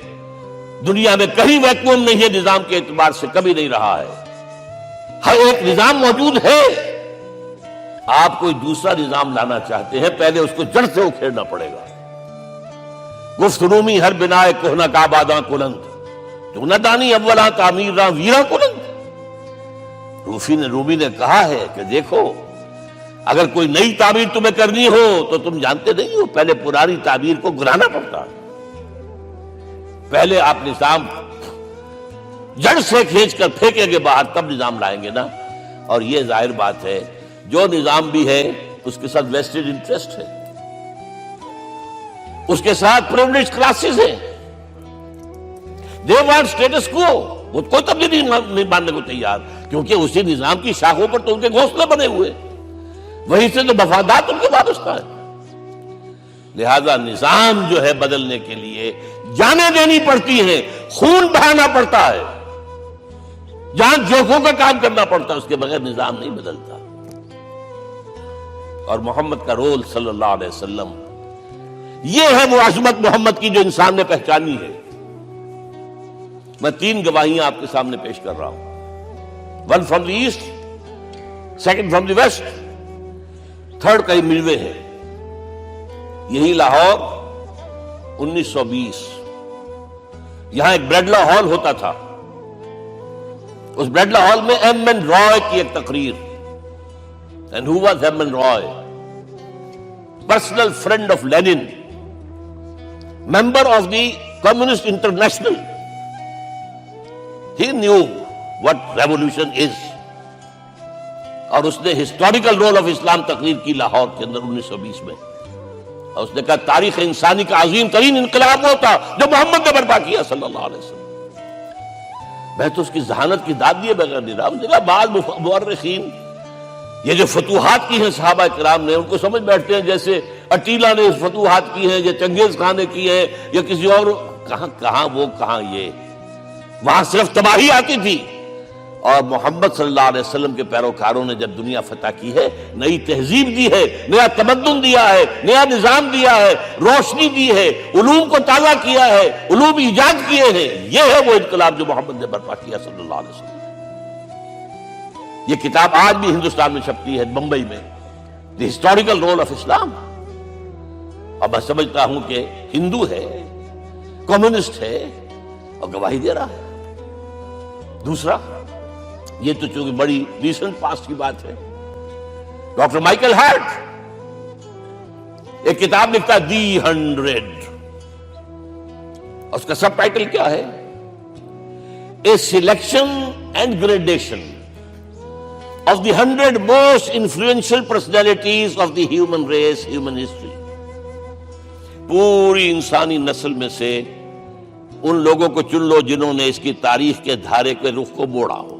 دنیا میں کہیں ویکیوم نہیں ہے نظام کے اعتبار سے، کبھی نہیں رہا ہے، ہر ایک نظام موجود ہے۔ آپ کوئی دوسرا نظام لانا چاہتے ہیں، پہلے اس کو جڑ سے اکھیڑنا پڑے گا۔ گفت رومی ہر بنائے کوہنا کا باداں کلند، تو نہ دانی اولا تعمیر راں ویرا کلند۔ رومی نے کہا ہے کہ دیکھو، اگر کوئی نئی تعمیر تمہیں کرنی ہو تو تم جانتے نہیں ہو پہلے پرانی تعمیر کو گرانا پڑتا ہے، پہلے آپ نظام جڑ سے کھینچ کر پھینکیں گے باہر، تب نظام لائیں گے نا۔ اور یہ ظاہر بات ہے جو نظام بھی ہے اس کے ساتھ ویسٹڈ انٹرسٹ ہے، اس کے ساتھ پریولیجڈ کلاسز ہیں، دے وانٹ اسٹیٹس کو، وہ کوئی تبدیلی نہیں ماننے کو تیار، کیونکہ اسی نظام کی شاخوں پر تو ان کے گھونسلے بنے ہوئے، وہیں سے تو مفادات ان کے وابستہ ہے۔ لہذا نظام جو ہے بدلنے کے لیے جانیں دینی پڑتی ہیں، خون بہانا پڑتا ہے، جان جوکھوں کا کام کرنا پڑتا ہے، اس کے بغیر نظام نہیں بدلتا۔ اور محمد کا رول صلی اللہ علیہ وسلم، یہ ہے وہ عظمت محمد کی جو انسان نے پہچانی ہے۔ میں 3 گواہیاں آپ کے سامنے پیش کر رہا ہوں، 1 from the east, 2 from the west, 3 کئی ملوے ہیں۔ یہی لاہور 1920، یہاں ایک بریڈلا ہال ہوتا تھا، اس بریڈلا ہال میں ایم این رائے کی ایک تقریر۔ And who was M N Roy? Personal friend of Lenin, member of the communist international. He knew what revolution is, اور اس نے ہسٹوریکل رول آف اسلام تقریر کی لاہور کے اندر 1920 میں، اور اس نے کہا تاریخ انسانی کا عظیم ترین انقلاب وہ تھا جو محمد نے برپا کیا صلی اللہ علیہ وسلم۔ میں تو اس کی ذہانت کی داد دیے بغیر نہیں رہا۔ مجھے کہا بعض مورخین یہ جو فتوحات کی ہیں صحابہ کرام نے، ان کو سمجھ بیٹھتے ہیں جیسے اٹیلا نے فتوحات کی ہیں یا چنگیز خان نے کی ہے یا کسی اور، کہاں وہ کہاں یہ، وہاں صرف تباہی آتی تھی۔ اور محمد صلی اللہ علیہ وسلم کے پیروکاروں نے جب دنیا فتح کی ہے، نئی تہذیب دی ہے، نیا تمدن دیا ہے، نیا نظام دیا ہے، روشنی دی ہے، علوم کو تازہ کیا ہے، علوم ایجاد کیے ہیں۔ یہ ہے وہ انقلاب جو محمد نے برپا کیا صلی اللہ علیہ وسلم۔ یہ کتاب آج بھی ہندوستان میں چھپتی ہے، بمبئی میں، دی ہسٹوریکل رول آف اسلام۔ اور میں سمجھتا ہوں کہ ہندو ہے، کمیونسٹ ہے اور گواہی دے رہا ہے۔ دوسرا، یہ تو چونکہ بڑی ریسنٹ پاسٹ کی بات ہے، ڈاکٹر مائیکل ہارٹ ایک کتاب لکھتا ہے دی 100، اس کا سب ٹائٹل کیا ہے؟ A selection and gradation of the 100 most influential personalities of the human race, human history. پوری انسانی نسل میں سے ان لوگوں کو چن لو جنہوں نے اس کی تاریخ کے دھارے کے رخ کو موڑا ہو،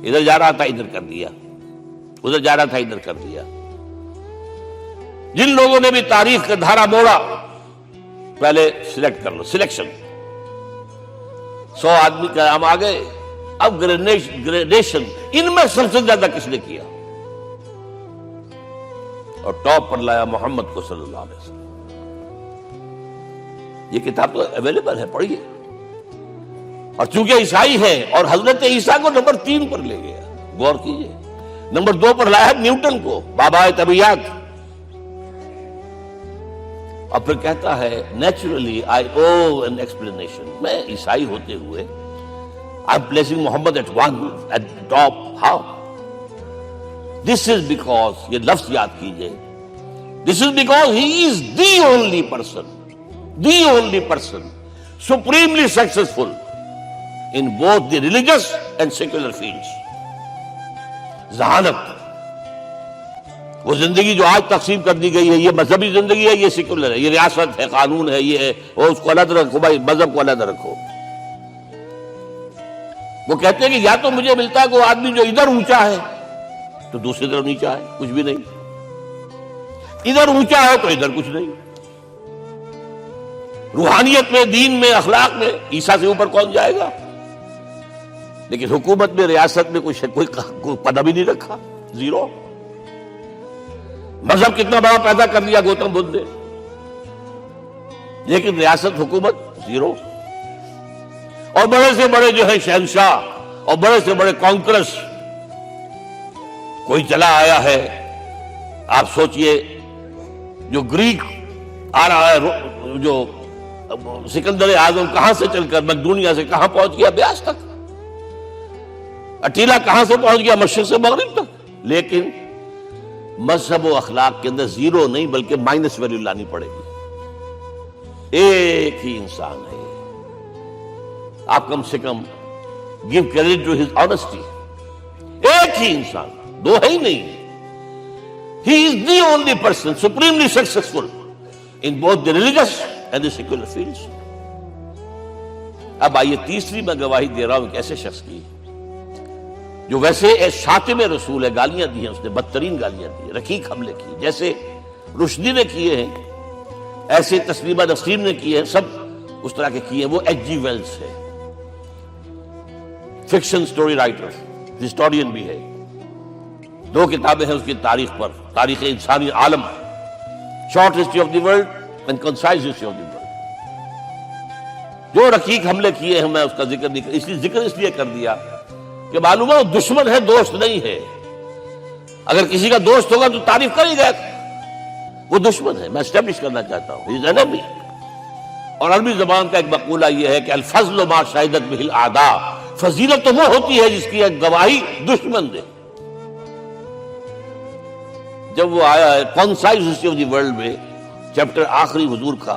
ادھر جا رہا تھا ادھر کر دیا، ادھر جا رہا تھا ادھر کر دیا۔ جن لوگوں نے بھی تاریخ کا دھارا موڑا، پہلے سلیکٹ کر لو، سلیکشن۔ 100 آدمی کا نام آ گئے، اب گریڈیشن ان میں سب سے زیادہ کس نے کیا؟ اور ٹاپ پر لایا محمد کو صلی اللہ علیہ وسلم. یہ کتاب تو اویلیبل ہے، پڑھیے. اور چونکہ عیسائی ہے اور حضرت عیسیٰ کو نمبر 3 پر لے گیا، غور کیجیے. نمبر 2 پر لایا نیوٹن کو، بابا طبیعت. اور پھر کہتا ہے naturally I owe an explanation. میں عیسائی ہوتے ہوئے I am placing Muhammad at one at top. How? This is because, یہ لفظ یاد کیجیے، this is because he is the only person supremely successful in both the religious and secular fields. ذہانت، وہ زندگی جو آج تقسیم کر دی گئی ہے، یہ مذہبی زندگی ہے، یہ سیکولر ہے، یہ ریاست ہے، قانون ہے، یہ ہے، اور اس کو علیحدہ رکھو بھائی، مذہب کو علیحدہ رکھو. وہ کہتے ہیں کہ یا تو مجھے ملتا ہے کہ وہ آدمی جو ادھر اونچا ہے تو دوسری طرف نیچا ہے، کچھ بھی نہیں. ادھر اونچا ہے تو ادھر کچھ نہیں. روحانیت میں، دین میں، اخلاق میں عیسیٰ سے اوپر کون جائے گا؟ لیکن حکومت میں، ریاست میں کوئی پدہ بھی نہیں رکھا، زیرو. مذہب کتنا بڑا پیدا کر لیا گوتم بدھ نے، لیکن ریاست، حکومت زیرو. اور بڑے سے بڑے جو ہے شہنشاہ اور بڑے سے بڑے کانکرس کوئی چلا آیا ہے. آپ سوچئے جو گریک آ رہا ہے، جو سکندر اعظم کہاں سے چل کر مقدونیہ سے کہاں پہنچ گیا؟ بیاس تک. اٹیلا کہاں سے پہنچ گیا؟ مشرق سے مغرب تک. لیکن مذہب و اخلاق کے اندر زیرو نہیں بلکہ مائنس ویلیو لانی پڑے گی. ایک ہی انسان ہے. آپ کم سے کم give credit to his honesty. ایک ہی انسان، دو ہے ہی نہیں. He is the only person supremely successful in both the religious and the secular fields. اب آئیے تیسری میں گواہی دے رہا ہوں ایک ایسے شخص کی جو ویسے شاتم رسول ہے، گالیاں دی ہیں اس نے، بدترین گالیاں دی، رقیق حملے کی، جیسے رشدی نے کیے ہیں، ایسے تسلیمہ نسرین نے کیے ہیں، سب اس طرح کے کیے ہیں. وہ ایچ جی ویلز ہے، فکشن سٹوری رائٹر، ہسٹورین بھی ہے. 2 کتابیں ہیں اس کی تاریخ پر، تاریخ انسانی عالم، short history of the world and concise history of the world. جو رقیق حملے کیے ہیں میں اس کا ذکر نہیں، اس لیے کر دیا کہ معلوم ہے وہ دشمن ہے، دوست نہیں ہے. اگر کسی کا دوست ہوگا تو تعریف کر ہی گیا. وہ دشمن ہے، میں اسٹیبلش کرنا چاہتا ہوں، ہی از انیمی. اور عربی زبان کا ایک مقولہ یہ ہے کہ الفضل ما شہدت بہ الاعداء. فضیلت تو وہ ہوتی ہے جس کی گواہی دشمن دے. جب وہ آیا ہے concise history of the world میں، چیپٹر آخری حضور کا،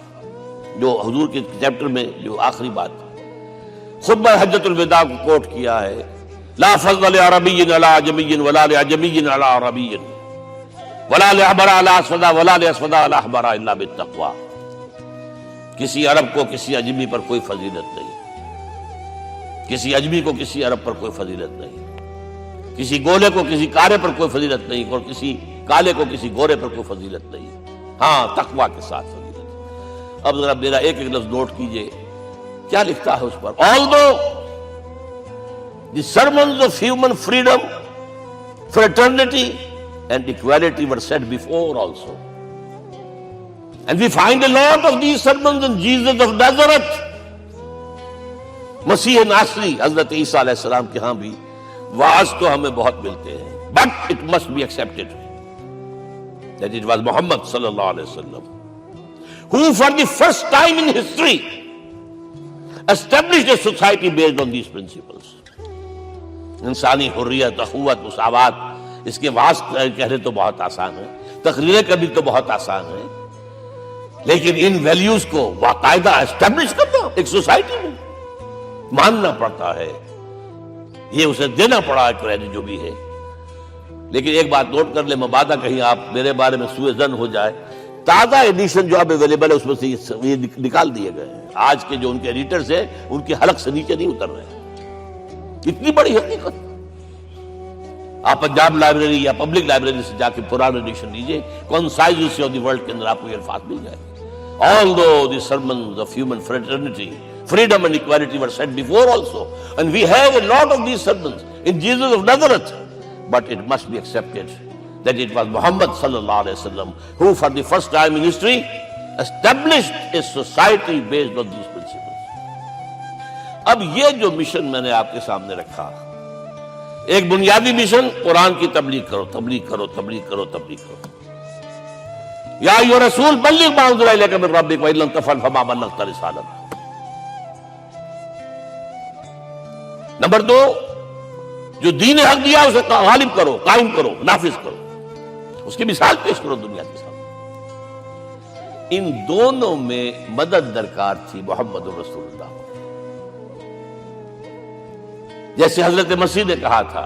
جو حضور کے چیپٹر میں جو آخری بات خطبہ حجۃ الوداع کو کوٹ کیا ہے، لا فضل لعربی علی عجمی ولا لعجمی علی عربی ولا لأحمر علی اسود ولا لأسود علی احمر الا بالتقوی. کسی عرب کو کسی عجمی پر کوئی فضیلت نہیں، کسی عجمی کو کسی عرب پر کوئی فضیلت نہیں، کسی گولے کو کسی کارے پر کوئی فضیلت نہیں، اور کسی کالے کو کسی گورے پر کوئی فضیلت نہیں. ہاں، تقویٰ کے ساتھ فضیلت. اب ذرا میرا ایک لفظ نوٹ کیجئے، کیا لکھتا ہے اس پر؟ Although the sermons of human freedom, fraternity and equality were said before also, and we find a lot of these sermons in Jesus of Nazareth. مسیح ناصری حضرت عیسیٰ علیہ السلام کے ہاں بھی وعظ تو ہمیں بہت ملتے ہیں، but it must be accepted that it was Muhammad صلی اللہ علیہ وسلم who for the first time in history established a society based on these principles. انسانی حریت، اخوت، مساوات، اس کے وعظ کہنے تو بہت آسان ہے، تقریریں کرنی تو بہت آسان ہے، لیکن ان ویلیوز کو باقاعدہ اسٹیبلش کرنا ایک سوسائٹی میں ماننا پڑتا ہے. یہ اسے دینا پڑا ہے کریڈٹ جو بھی ہے. لیکن ایک بات نوٹ کر لیں، مبادہ کہیں آپ میرے بارے میں سوء ظن ہو جائے، تازہ ایڈیشن جو اب اویلیبل ہے اس میں سے یہ نکال دیے گئے ہیں. آج کے جو ان کے ایڈیٹرز ہیں ان کی حلق سے نیچے نہیں اتر رہے. اتنی بڑی حقیقت. آپ پنجاب لائبریری یا پبلک لائبریری سے جا کے پرانا ایڈیشن لیجئے، concise history of the world کے اندر آپ کو یہ الفاظ مل جائے. Although the sermons of human fraternity Freedom and equality were said before also. And we have a lot of these sermons in Jesus of Nazareth. But it must be accepted that it was Muhammad sallallahu alaihi wasallam who for the first time in history established a society based on these principles. اب یہ جو mission میں نے آپ کے سامنے رکھا، ایک بنیادی مشن قرآن کی تبلیغ کرو، تبلیغ کرو، تبلیغ کرو، تبلیغ کرو. یا ایھا رسول بلغ ما انزل الیک من ربک وان لم تفعل فما بلغت رسالتہ. نمبر 2، جو دین حق دیا اسے غالب کرو، قائم کرو، نافذ کرو، اس کی مثال پیش کرو دنیا کے سامنے. ان دونوں میں مدد درکار تھی محمد رسول اللہ. جیسے حضرت مسیح نے کہا تھا،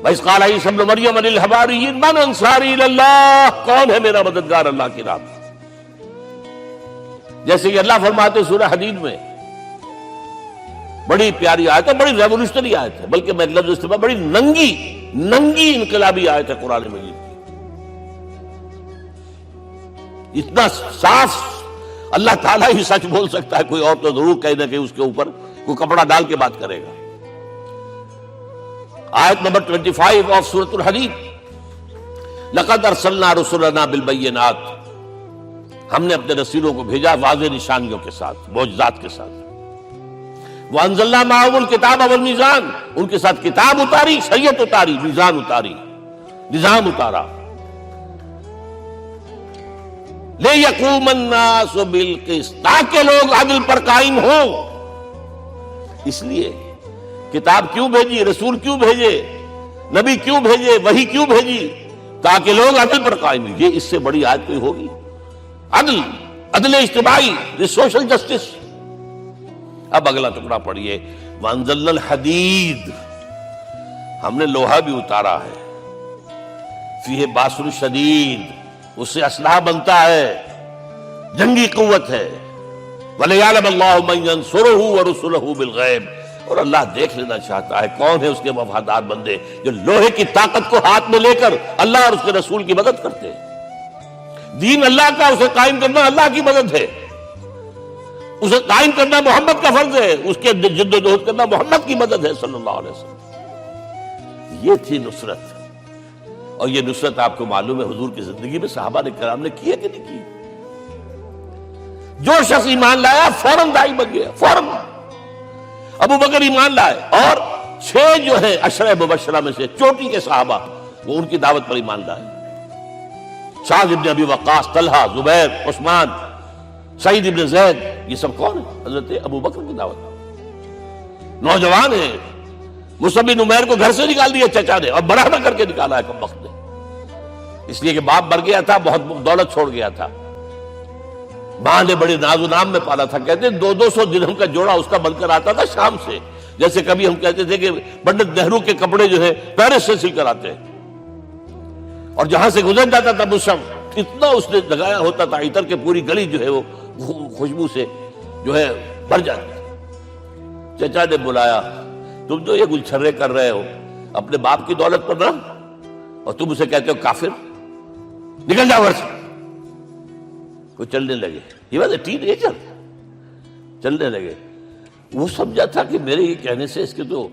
وَإِذْ قَالَ عِيسَىٰ ابْنُ مَرْيَمَ لِلْحَوَارِيِّينَ مَنْ أَنصَارِي إِلَى اللَّهِ، کون ہے میرا مددگار اللہ کی راہ میں. جیسے کہ اللہ فرماتے سورہ حدید میں، بڑی پیاری آیت ہے، بڑی ریولوشنری آیت ہے، بلکہ میں لفظ استعمال بڑی ننگی انقلابی آیت ہے قرآن مجید کی. اتنا صاف اللہ تعالیٰ ہی سچ بول سکتا ہے، کوئی اور تو ضرور کہیں نہ کہ اس کے اوپر کوئی کپڑا ڈال کے بات کرے گا. آیت نمبر 25 آف سورۃ الحدید، لقد ارسلنا رسلنا بالبینات، ہم نے اپنے رسولوں کو بھیجا واضح نشانیوں کے ساتھ، معجزات کے ساتھ. وانزلنا معهم الکتاب والمیزان، ان کے ساتھ کتاب اتاری، شریعت اتاری، میزان اتاری، نظام اتارا. لِيَقُومَ النَّاسُ بِالْقِسْطِ، تاکہ لوگ عدل پر قائم ہوں. اس لیے کتاب کیوں بھیجی، رسول کیوں بھیجے، نبی کیوں بھیجے، وحی کیوں بھیجی؟ تاکہ لوگ عدل پر قائم ہوں. یہ اس سے بڑی آیت کوئی ہوگی؟ عدل اجتماعی، سوشل جسٹس. اب اگلا ٹکڑا پڑھیے، وَأَنزَلْنَا الْحَدِيدَ، ہم نے لوہا بھی اتارا ہے، فیہ باس شدید، اس سے اسلحہ بنتا ہے، جنگی قوت ہے. وَلِيَعْلَمَ اللَّهُ مَن يَنصُرُهُ وَرُسُلَهُ بِالْغَيْبِ، اور اللہ دیکھ لینا چاہتا ہے کون ہے اس کے وفادار بندے جو لوہے کی طاقت کو ہاتھ میں لے کر اللہ اور اس کے رسول کی مدد کرتے ہیں. دین اللہ کا، اسے قائم کرنا اللہ کی مدد ہے، اسے قائم کرنا محمد کا فرض ہے، اس کے جد و جہد کرنا محمد کی مدد ہے صلی اللہ علیہ وسلم. یہ تھی نصرت. اور یہ نصرت آپ کو معلوم ہے حضور کی زندگی میں صحابہ نے کرام نے کی ہے کہ نہیں کی؟ جو شخص ایمان لایا فوراً داعی بن گیا، فوراً. ابو بکر ایمان لائے، اور 6 جو ہیں عشرہ مبشرہ میں سے چوٹی کے صحابہ، وہ ان کی دعوت پر ایمان لائے. سعد ابن ابی وقاص، طلحہ، زبیر، عثمان، سعید ابن زید، یہ سب کون ہیں؟ حضرت ابو بکر کی دعوت. نوجوان ہیں. مصعب بن عمیر کو گھر سے نکال دیا چچا نے، اور بڑا نہ کر کے نکالا ہے کم وقت نے، اس لیے کہ باپ مر گیا تھا، بہت دولت چھوڑ گیا تھا. ماں نے بڑے ناز و نام میں پالا تھا. کہتے 200 درہم کا جوڑا اس کا بن کر آتا تھا شام سے. جیسے کبھی ہم کہتے تھے کہ پنڈت نہرو کے کپڑے جو ہے پیرس سے سل کر آتے ہیں. اور جہاں سے گزر جاتا تھا مصعب، اتنا اس نے لگایا ہوتا تھا عطر کے پوری گلی جو ہے وہ خوشبو سے جو ہے بھر جاتی. چچا نے بلایا، تم جو یہ گلچھرے کر رہے ہو اپنے باپ کی دولت پر نہ، اور تم اسے کہتے ہو کافر، نکل جاؤ گھر سے. وہ چلنے لگے. یہ بات ہے، ٹین ایجر چلنے لگے. وہ سمجھا تھا کہ میرے یہ کہنے سے اس کے تو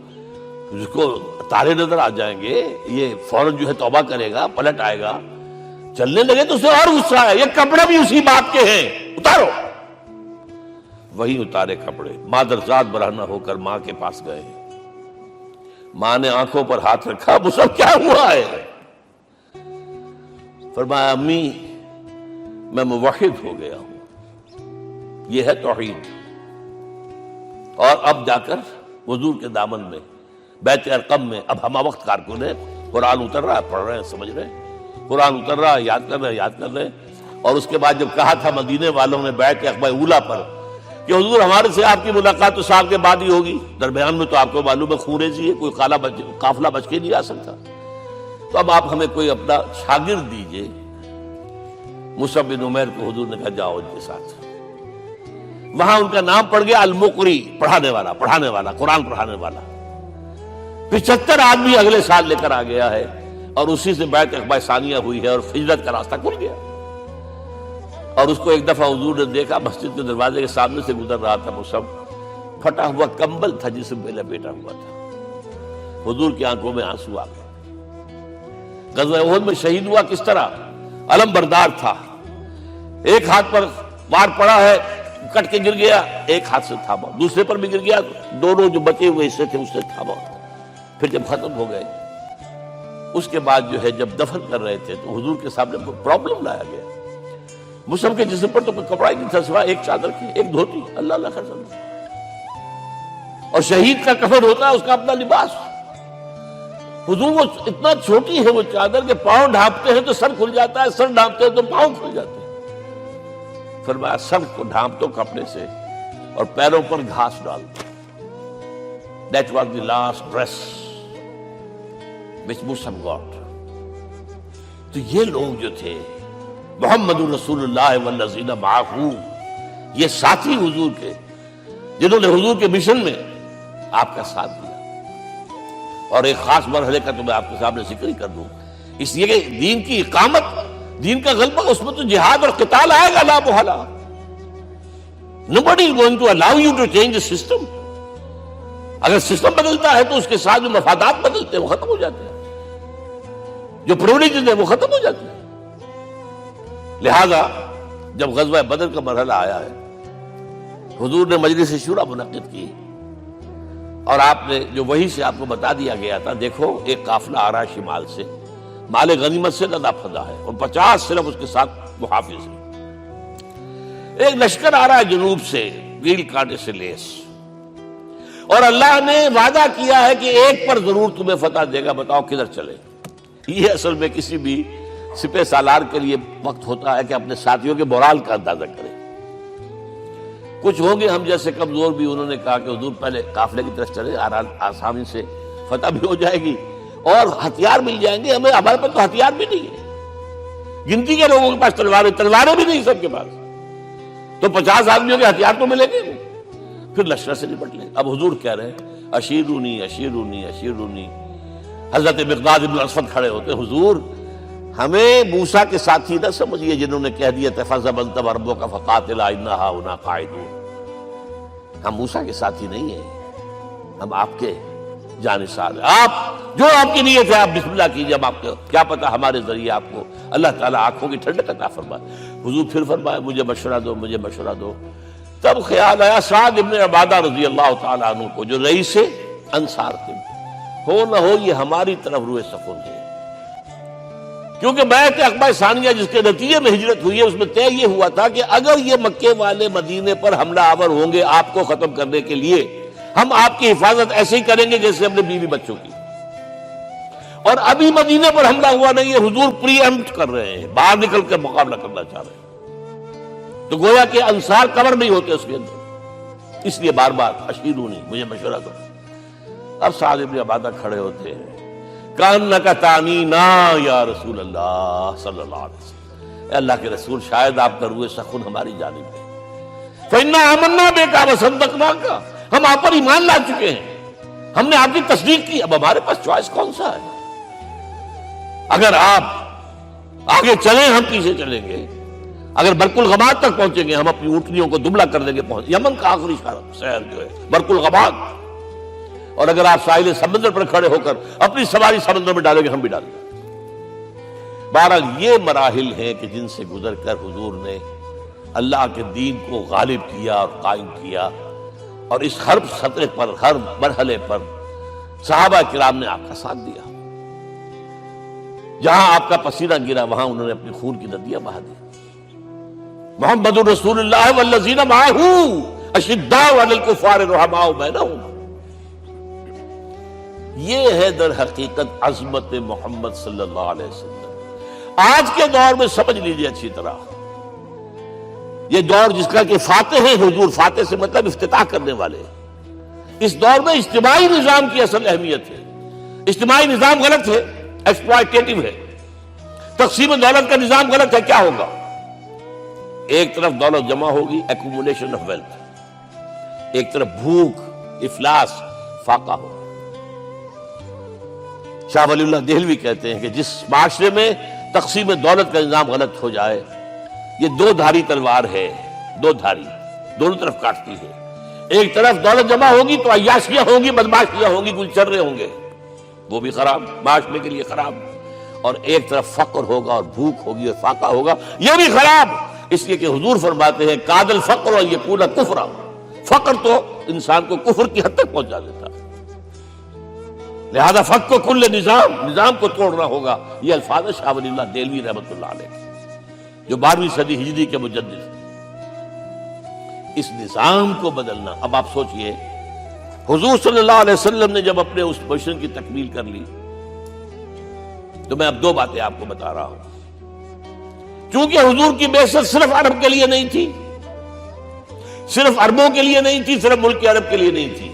اس کو تارے نظر آ جائیں گے، یہ فوراً جو ہے توبہ کرے گا، پلٹ آئے گا. چلنے لگے تو اسے اور غصہ ہے، یہ کپڑے بھی اسی باپ کے ہیں، اتارو. وہی اتارے کپڑے. مادرزاد برہنہ ہو کر ماں کے پاس گئے. ماں نے آنکھوں پر ہاتھ رکھا، مصعب کیا ہوا ہے؟ فرمایا امی میں موحد ہو گیا ہوں. یہ ہے توحید. اور اب جا کر حضور کے دامن میں بیت ارقم میں اب ہمہ وقت کارکن ہے. قرآن اتر رہا ہے، پڑھ رہے ہیں، سمجھ رہے ہیں. قرآن اتر رہا ہے، یاد کر رہے ہیں. اور اس کے بعد جب کہا تھا مدینے والوں نے بیعت عقبہ اولیٰ پر کہ حضور ہمارے سے آپ کی ملاقات تو سال کے بعد ہی ہوگی، درمیان میں تو آپ کو معلوم ہے خون ریزی ہے، کوئی قافلہ بچ کے نہیں آ سکتا، تو اب آپ ہمیں کوئی اپنا شاگرد دیجئے. مصعب بن عمیر کو حضور نے کہا جاؤ ان کے ساتھ. وہاں ان کا نام پڑ گیا المقری، پڑھانے والا، قرآن پڑھانے والا. 75 آدمی اگلے سال لے کر آ گیا ہے، اور اسی سے بیعت عقبہ ثانیہ ہوئی ہے، اور ہجرت کا راستہ کھل گیا. اور اس کو ایک دفعہ حضور نے دیکھا، مسجد کے دروازے کے سامنے سے گزر رہا تھا، مصعب پھٹا ہوا کمبل تھا جس میں لپیٹا ہوا تھا، حضور کی آنکھوں میں آنسو آ گئے۔ غزوہ احد میں شہید ہوا کس طرح؟ علم بردار تھا، ایک ہاتھ پر وار پڑا ہے، کٹ کے گر گیا، ایک ہاتھ سے تھاما، دوسرے پر بھی گر گیا، دونوں جو بچے ہوئے حصے تھے اس سے تھاما۔ پھر جب ختم ہو گئے، اس کے بعد جو ہے جب دفن کر رہے تھے تو حضور کے سامنے پرابلم لایا گیا۔ مصعب کے جسم پر تو کوئی کپڑا ہی نہیں تھا سوائے ایک چادر کی، ایک دھوتی، اللہ اللہ خیر سمجھ۔ اور شہید کا کفن ہوتا ہے اس کا اپنا لباس۔ حضور وہ اتنا چھوٹی ہے وہ چادر کہ پاؤں ڈھانپتے ہیں تو سر کھل جاتا ہے، سر ڈھانپتے ہیں تو پاؤں کھل جاتے ہیں۔ فرمایا سر کو ڈھانپ دو کپڑے سے اور پیروں پر گھاس ڈال دو۔ That was the last dress which Musab got۔ تو یہ لوگ جو تھے محمد رسول اللہ والذین معہ، یہ ساتھی حضور کے جنہوں نے حضور کے مشن میں آپ کا ساتھ دیا۔ اور ایک خاص مرحلے کا تو میں آپ کے سامنے ذکر ہی کر دوں، اس لیے کہ دین کی اقامت، دین کا غلبہ، اس میں تو جہاد اور قتال آئے گا لا محالہ۔ Nobody is going to allow you to change the system۔ اگر سسٹم بدلتا ہے تو اس کے ساتھ جو مفادات بدلتے ہیں وہ ختم ہو جاتے ہیں، جو پرولیجز ہیں وہ ختم ہو جاتے ہیں۔ لہذا جب غزوہ بدر کا مرحلہ آیا ہے، حضور نے مجلس شورا منعقد کی، اور آپ نے جو وحی سے آپ کو بتا دیا گیا تھا، دیکھو ایک قافلہ آ رہا ہے شمال سے، مال غنیمت سے لدا پھدا ہے، اور 50 صرف اس کے ساتھ محافظ ہیں۔ ایک لشکر آ رہا ہے جنوب سے، ویل کانٹے سے لیس، اور اللہ نے وعدہ کیا ہے کہ ایک پر ضرور تمہیں فتح دے گا، بتاؤ کدھر چلے۔ یہ اصل میں کسی بھی سپہ سالار کے لیے وقت ہوتا ہے کہ اپنے ساتھیوں کے مورال کا اندازہ کرے۔ کچھ ہوں گے ہم جیسے کمزور بھی، انہوں نے کہا کہ حضور پہلے قافلے کی طرف چلے، آسانی سے فتح بھی ہو جائے گی اور ہتھیار مل جائیں گے ہمیں، ہمارے پاس تو ہتھیار بھی نہیں ہے، گنتی کے لوگوں کے پاس تلواریں بھی نہیں سب کے پاس، تو 50 آدمیوں کے ہتھیار تو ملیں گے، پھر لشکر سے نپٹ لیں۔ اب حضور کہہ رہے ہیں اشیرونی اشیرونی اشیرونی۔ حضرت مقداد بن اسود کھڑے ہوتے، حضور ہمیں موسیٰ کے ساتھی نہ سمجھیے جنہوں نے کہہ دیا فَاذْهَبْ أَنْتَ وَرَبُّكَ فَقَاتِلَا إِنَّا هَاهُنَا قَاعِدُونَ۔ ہم موسیٰ کے ساتھی نہیں ہیں، ہم آپ کے جانثار ہیں، آپ جو آپ کی نیت ہے آپ بسم اللہ کیجیے، ہم آپ کو کیا پتہ ہمارے ذریعے آپ کو اللہ تعالیٰ آنکھوں کی ٹھنڈک عطا فرمائے۔ حضور پھر فرمائے مجھے مشورہ دو، مجھے مشورہ دو۔ تب خیال آیا سعد ابن عبادہ رضی اللہ تعالیٰ عنہ کو، جو رئیس انصار تھے، ہو نہ ہو یہ ہماری طرف روئے سکون ہے، کیونکہ بیعت عقبہ ثانیہ جس کے نتیجے میں ہجرت ہوئی ہے اس میں طے یہ ہوا تھا کہ اگر یہ مکے والے مدینے پر حملہ آور ہوں گے آپ کو ختم کرنے کے لیے، ہم آپ کی حفاظت ایسے ہی کریں گے جیسے اپنے بیوی بچوں کی۔ اور ابھی مدینے پر حملہ ہوا نہیں ہے، حضور پری ایمپٹ کر رہے ہیں، باہر نکل کر مقابلہ کرنا چاہ رہے ہیں، تو گویا کہ انصار کور نہیں ہوتے اس کے اندر، اس لیے بار بار اشیرونی، مجھے مشورہ دو۔ اب سعد ابن عبادہ کھڑے ہوتے ہیں، کانک تعنینا یا رسول اللہ صلی اللہ علیہ وسلم، اے اللہ کے رسول شاید آپ کا روح سخن ہماری جانب ہے، فإنا آمنا بک وصدقناک، ہم آپ پر ایمان لا چکے ہیں، ہم نے آپ کی تصدیق کی، اب ہمارے پاس چوائس کون سا ہے؟ اگر آپ آگے چلیں ہم پیچھے چلیں گے، اگر برق الغماد تک پہنچیں گے ہم اپنی اونٹنیوں کو دبلا کر دیں گے، پہنچ یمن کا آخری شہر جو ہے برق الغماد، اور اگر آپ ساحل سمندر پر کھڑے ہو کر اپنی سواری سمندر میں ڈالیں گے ہم بھی ڈالیں گے۔ بہرحال یہ مراحل ہیں کہ جن سے گزر کر حضور نے اللہ کے دین کو غالب کیا اور قائم کیا، اور اس ہر سطح پر، ہر مرحلے پر صحابہ کرام نے آپ کا ساتھ دیا، جہاں آپ کا پسینہ گرا وہاں انہوں نے اپنی خون کی ندیاں بہا دی۔ محمد رسول اللہ والذین معہ اشداء علی الکفار رحماء بینہم، یہ ہے در حقیقت عظمت محمد صلی اللہ علیہ وسلم۔ آج کے دور میں سمجھ لیجئے اچھی طرح، یہ دور جس کا کہ فاتح ہے حضور، فاتح سے مطلب افتتاح کرنے والے، اس دور میں اجتماعی نظام کی اصل اہمیت ہے۔ اجتماعی نظام غلط ہے، ایکسپلائٹیٹو ہے، تقسیم دولت کا نظام غلط ہے، کیا ہوگا؟ ایک طرف دولت جمع ہوگی، ایکومولیشن آف ویلتھ، ایک طرف بھوک، افلاس، فاقہ ہوگا۔ شاہ ولی اللہ دہلوی کہتے ہیں کہ جس معاشرے میں تقسیم دولت کا نظام غلط ہو جائے یہ دو دھاری تلوار ہے، دو دھاری، دونوں طرف کاٹتی ہے۔ ایک طرف دولت جمع ہوگی تو عیاشیاں ہوں گی، بدماشیاں ہوں گی، گلچرے ہوں گے، وہ بھی خراب، معاشرے کے لیے خراب۔ اور ایک طرف فقر ہوگا اور بھوک ہوگی اور فاقہ ہوگا، یہ بھی خراب۔ اس لیے کہ حضور فرماتے ہیں کاد الفقر ان یکون کفرا، فقر تو انسان کو کفر کی حد تک پہنچا دیتا ہے، لہذا فقر کو کل نظام کو توڑنا ہوگا۔ یہ الفاظ شاہ ولی اللہ دہلوی رحمۃ اللہ علیہ جو 12ویں صدی ہجری کے مجدد، اس نظام کو بدلنا۔ اب آپ سوچئے حضور صلی اللہ علیہ وسلم نے جب اپنے اس مشن کی تکمیل کر لی، تو میں اب دو باتیں آپ کو بتا رہا ہوں۔ چونکہ حضور کی بعثت صرف عرب کے لیے نہیں تھی، صرف عربوں کے لیے نہیں تھی، صرف ملک عرب کے لیے نہیں تھی۔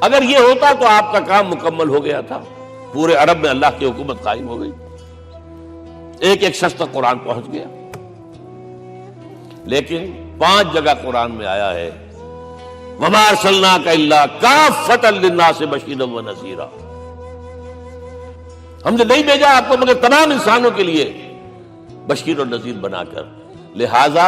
اگر یہ ہوتا تو آپ کا کام مکمل ہو گیا تھا، پورے عرب میں اللہ کی حکومت قائم ہو گئی، ایک ایک شخص تک قرآن پہنچ گیا۔ لیکن 5 جگہ قرآن میں آیا ہے وَمَا أَرْسَلْنَاكَ إِلَّا كَافَّةً لِلنَّاسِ بَشِيرًا وَنَذِيرًا، ہم نے نہیں بھیجا آپ کو مگر تمام انسانوں کے لیے بشیر اور نذیر بنا کر۔ لہذا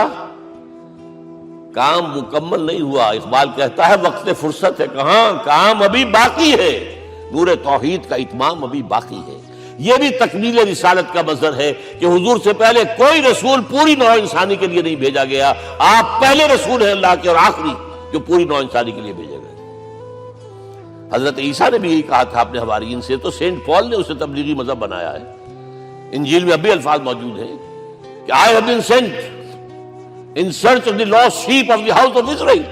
کام مکمل نہیں ہوا۔ اقبال کہتا ہے وقت فرصت ہے کہاں، کام ابھی باقی ہے، نور توحید کا اتمام ابھی باقی ہے۔ یہ بھی تکمیل رسالت کا مظہر ہے کہ حضور سے پہلے کوئی رسول پوری نوع انسانی کے لیے نہیں بھیجا گیا، آپ پہلے رسول ہیں اللہ کے اور آخری جو پوری نوع انسانی کے لیے بھیجے گئے۔ حضرت عیسیٰ نے بھی یہی کہا تھا اپنے حواریین سے، تو سینٹ پال نے اسے تبلیغی مذہب بنایا ہے۔ انجیل میں اب بھی الفاظ موجود ہیں کہ I have been sent in search of the lost sheep of the house of Israel،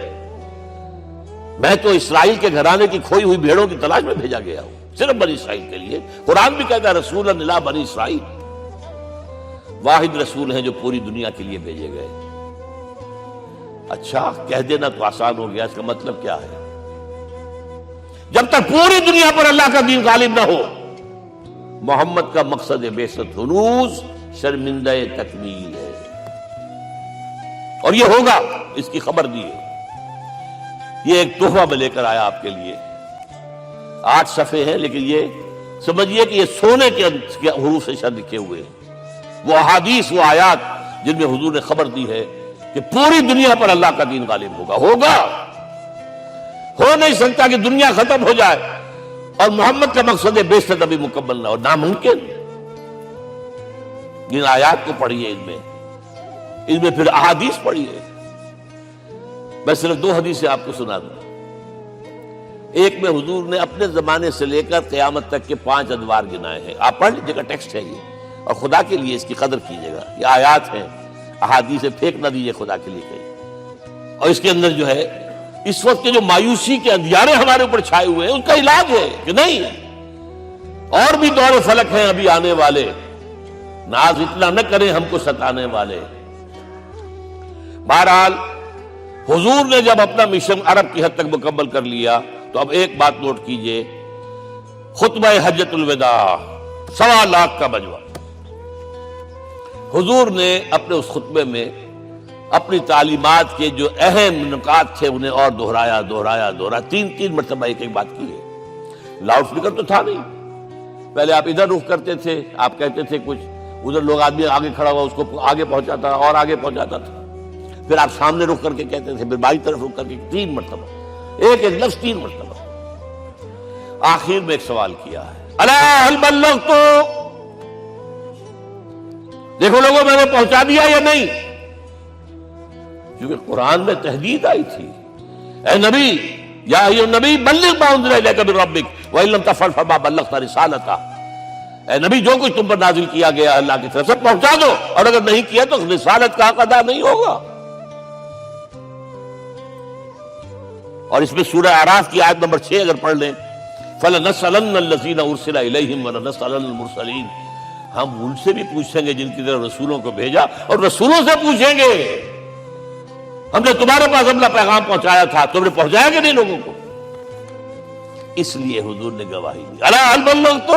میں تو اسرائیل کے گھرانے کی کھوئی ہوئی بھیڑوں کی تلاش میں بھیجا گیا ہوں، صرف بنی اسرائیل کے لیے۔ قرآن بھی کہتا ہے رسول الی بنی اسرائیل، واحد رسول ہیں جو پوری دنیا کے لیے بھیجے گئے۔ اچھا کہہ دینا تو آسان ہو گیا، اس کا مطلب کیا ہے؟ جب تک پوری دنیا پر اللہ کا دین غالب نہ ہو، محمد کا مقصد بعثت ہنوز شرمندہ تکمیل ہے، اور یہ ہوگا، اس کی خبر دی ہے۔ یہ ایک تحفہ میں لے کر آیا آپ کے لیے، 8 صفحے ہیں، لیکن یہ سمجھیے کہ یہ سونے کے حروف سے شر لکھے ہوئے ہیں، وہ احادیث، وہ آیات جن میں حضور نے خبر دی ہے کہ پوری دنیا پر اللہ کا دین غالب ہوگا۔ ہو نہیں سکتا کہ دنیا ختم ہو جائے اور محمد کا مقصد بعثت ابھی مکمل نہ ہو، ناممکن۔ ان آیات کو پڑھیے، ان میں پھر احادیث پڑھیے۔ میں صرف 2 حدیثیں آپ کو سنا دوں۔ ایک میں حضور نے اپنے زمانے سے لے کر قیامت تک کے 5 ادوار گنائے ہیں، آپ پڑھ لیجیے گا، ٹیکسٹ ہے یہ، اور خدا کے لیے اس کی قدر کیجیے گا، یہ آیات ہیں، احادیث پھینک نہ دیجیے خدا کے لیے کہیں۔ اور اس کے اندر جو ہے اس وقت کے جو مایوسی کے اندھیارے ہمارے اوپر چھائے ہوئے ہیں، ان کا علاج ہے کہ نہیں، اور بھی دور فلک ہیں ابھی آنے والے، ناز اتنا نہ کریں ہم کو ستانے والے۔ بہرحال حضور نے جب اپنا مشن عرب کی حد تک مکمل کر لیا، تو اب ایک بات نوٹ کیجئے، خطبہ حجۃ الوداع 1.25 لاکھ کا مجمع، حضور نے اپنے اس خطبے میں اپنی تعلیمات کے جو اہم نکات تھے انہیں اور دہرایا 3 مرتبہ ایک بات کی ہے۔ لاؤڈ اسپیکر تو تھا نہیں، پہلے آپ ادھر رخ کرتے تھے، آپ کہتے تھے کچھ، ادھر لوگ آدمی آگے کھڑا ہوا اس کو آگے پہنچاتا اور آگے پہنچاتا تھا، پھر آپ سامنے رخ کر کے کہتے تھے، پھر بائیں طرف رخ کر کے 3 مرتبہ، ایک لفظ 3 مرتبہ۔ آخر میں ایک سوال کیا ہے، الا هل بلغت، دیکھو لوگوں میں نے پہنچا دیا یا نہیں؟ کیونکہ قرآن میں تحدید آئی تھی، اے نبی، یا ایھا النبی بلغ ما انزل الیک من ربک وان لم تفعل فما بلغت رسالتہ، اے نبی جو کچھ تم پر نازل کیا گیا اللہ کی طرف سے پہنچا دو، اور اگر نہیں کیا تو رسالت کا حق ادا نہیں ہوگا۔ اور اس میں سورہ اعراف کی آیت نمبر 6 اگر پڑھ لیں، فَلَنَسْأَلَنَّ الَّذِينَ أُرْسِلَ إِلَيْهِمْ وَلَنَسْأَلَنَّ الْمُرْسَلِينَ، ہم ان سے بھی پوچھیں گے جن کی طرف رسولوں کو بھیجا، اور رسولوں سے پوچھیں گے ہم نے تمہارے پاس اپنا پیغام پہنچایا تھا، تم نے پہنچایا کہ نہیں لوگوں کو؟ اس لیے حضور نے گواہی دی، الا هل بلغت،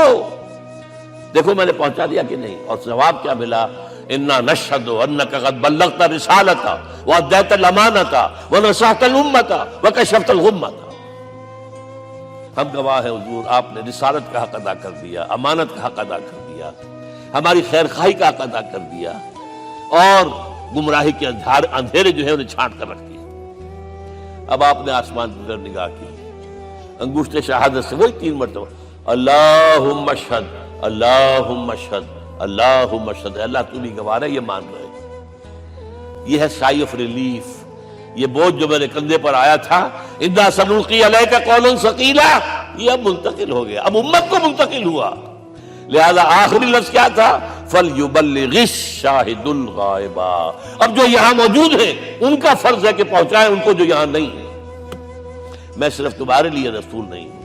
دیکھو میں نے پہنچا دیا کہ نہیں؟ اور جواب کیا ملا؟ انا نشهد انك قد بلغت رسالتہ واديت الامانۃ ونصحت الامۃ وكشفت الغمۃ، ہم گواہ ہیں حضور آپ نے رسالت کا حق ادا کر دیا، امانت کا حق ادا کر دیا، ہماری خیر خواہی کا حق ادا کر دیا، اور گمراہی کے اندھیرے جو ہے انہیں چھانٹ کر رکھ دیا۔ اب آپ نے آسمان کی طرف نگاہ کی، انگشت شہادت سے وہی 3 مرتبہ اللہم اشہد اللہم اشہد اللہم اشہد، اللہ تو بھی گواہ ہے، یہ مان رہے۔ یہ ہے سائی آف ریلیف، یہ بوجھ جو میرے کندھے پر آیا تھا، انا سنلقی علیک قولا ثقیلا، یہ اب منتقل ہو گیا، اب امت کو منتقل ہوا۔ لہذا آخری لفظ کیا تھا؟ فَلْيُبَلِّغِ الشَّاهِدُ الْغَائِبَ، اب جو یہاں موجود ہیں ان کا فرض ہے کہ پہنچائیں ان کو جو یہاں نہیں ہے۔ میں صرف تمہارے لیے رسول نہیں ہوں،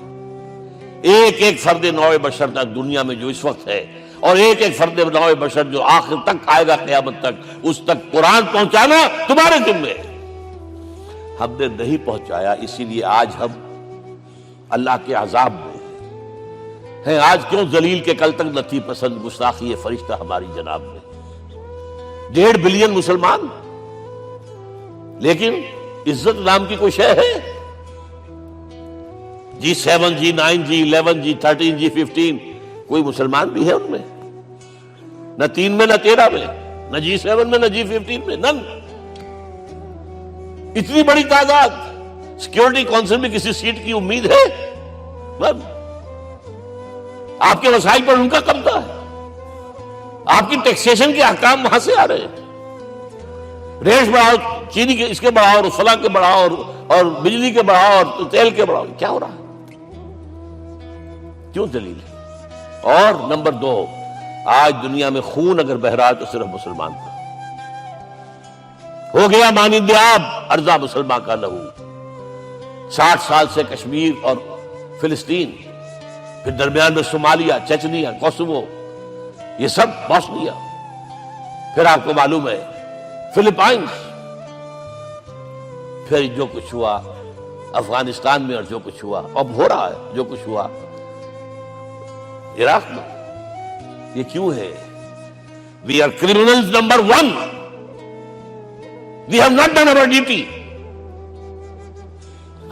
ایک ایک فرد نوع بشر تک دنیا میں جو اس وقت ہے، اور ایک ایک فرد نوع بشر جو آخر تک آئے گا قیامت تک، اس تک قرآن پہنچانا تمہارے ذمہ ہے۔ ہم نے نہیں پہنچایا، اسی لیے آج ہم اللہ کے عذاب میں ہیں۔ آج کیوں ذلیل کے کل تک نہ تھی پسند گستاخی فرشتہ ہماری جناب میں؟ 1.5 بلین مسلمان، لیکن عزت نام کی کوئی شے ہے؟ G7 G9 G11 G13 G15 کوئی مسلمان بھی ہے ان میں؟ نہ 3 میں نہ 13 میں، نہ G7 میں نہ G15 میں، نن۔ اتنی بڑی تعداد، سیکیورٹی کونسل میں کسی سیٹ کی امید ہے؟ بس آپ کے وسائل پر ان کا قبضہ ہے، آپ کی ٹیکسیشن کے احکام وہاں سے آ رہے ہیں۔ ریٹس بڑھاؤ، چینی کے اس کے بڑھاؤ، اور فلاں کے بڑھاؤ، اور بجلی کے بڑھاؤ، اور تیل کے بڑھاؤ، کیا ہو رہا ہے؟ کیوں دلیل ہے؟ اور نمبر 2، آج دنیا میں خون اگر بہ رہا ہے تو صرف مسلمان کا ہو گیا، مانند آب ارضا مسلمان کا لہو۔ 60 سال سے کشمیر اور فلسطین، پھر درمیان میں صومالیہ، چچنیا، کوسوو، یہ سب بوسنیا، پھر آپ کو معلوم ہے فلپائنس، پھر جو کچھ ہوا افغانستان میں، اور جو کچھ ہوا اب ہو رہا ہے، جو کچھ ہوا عراق میں۔ یہ کیوں ہے؟ We are criminals number 1. We have not done our duty.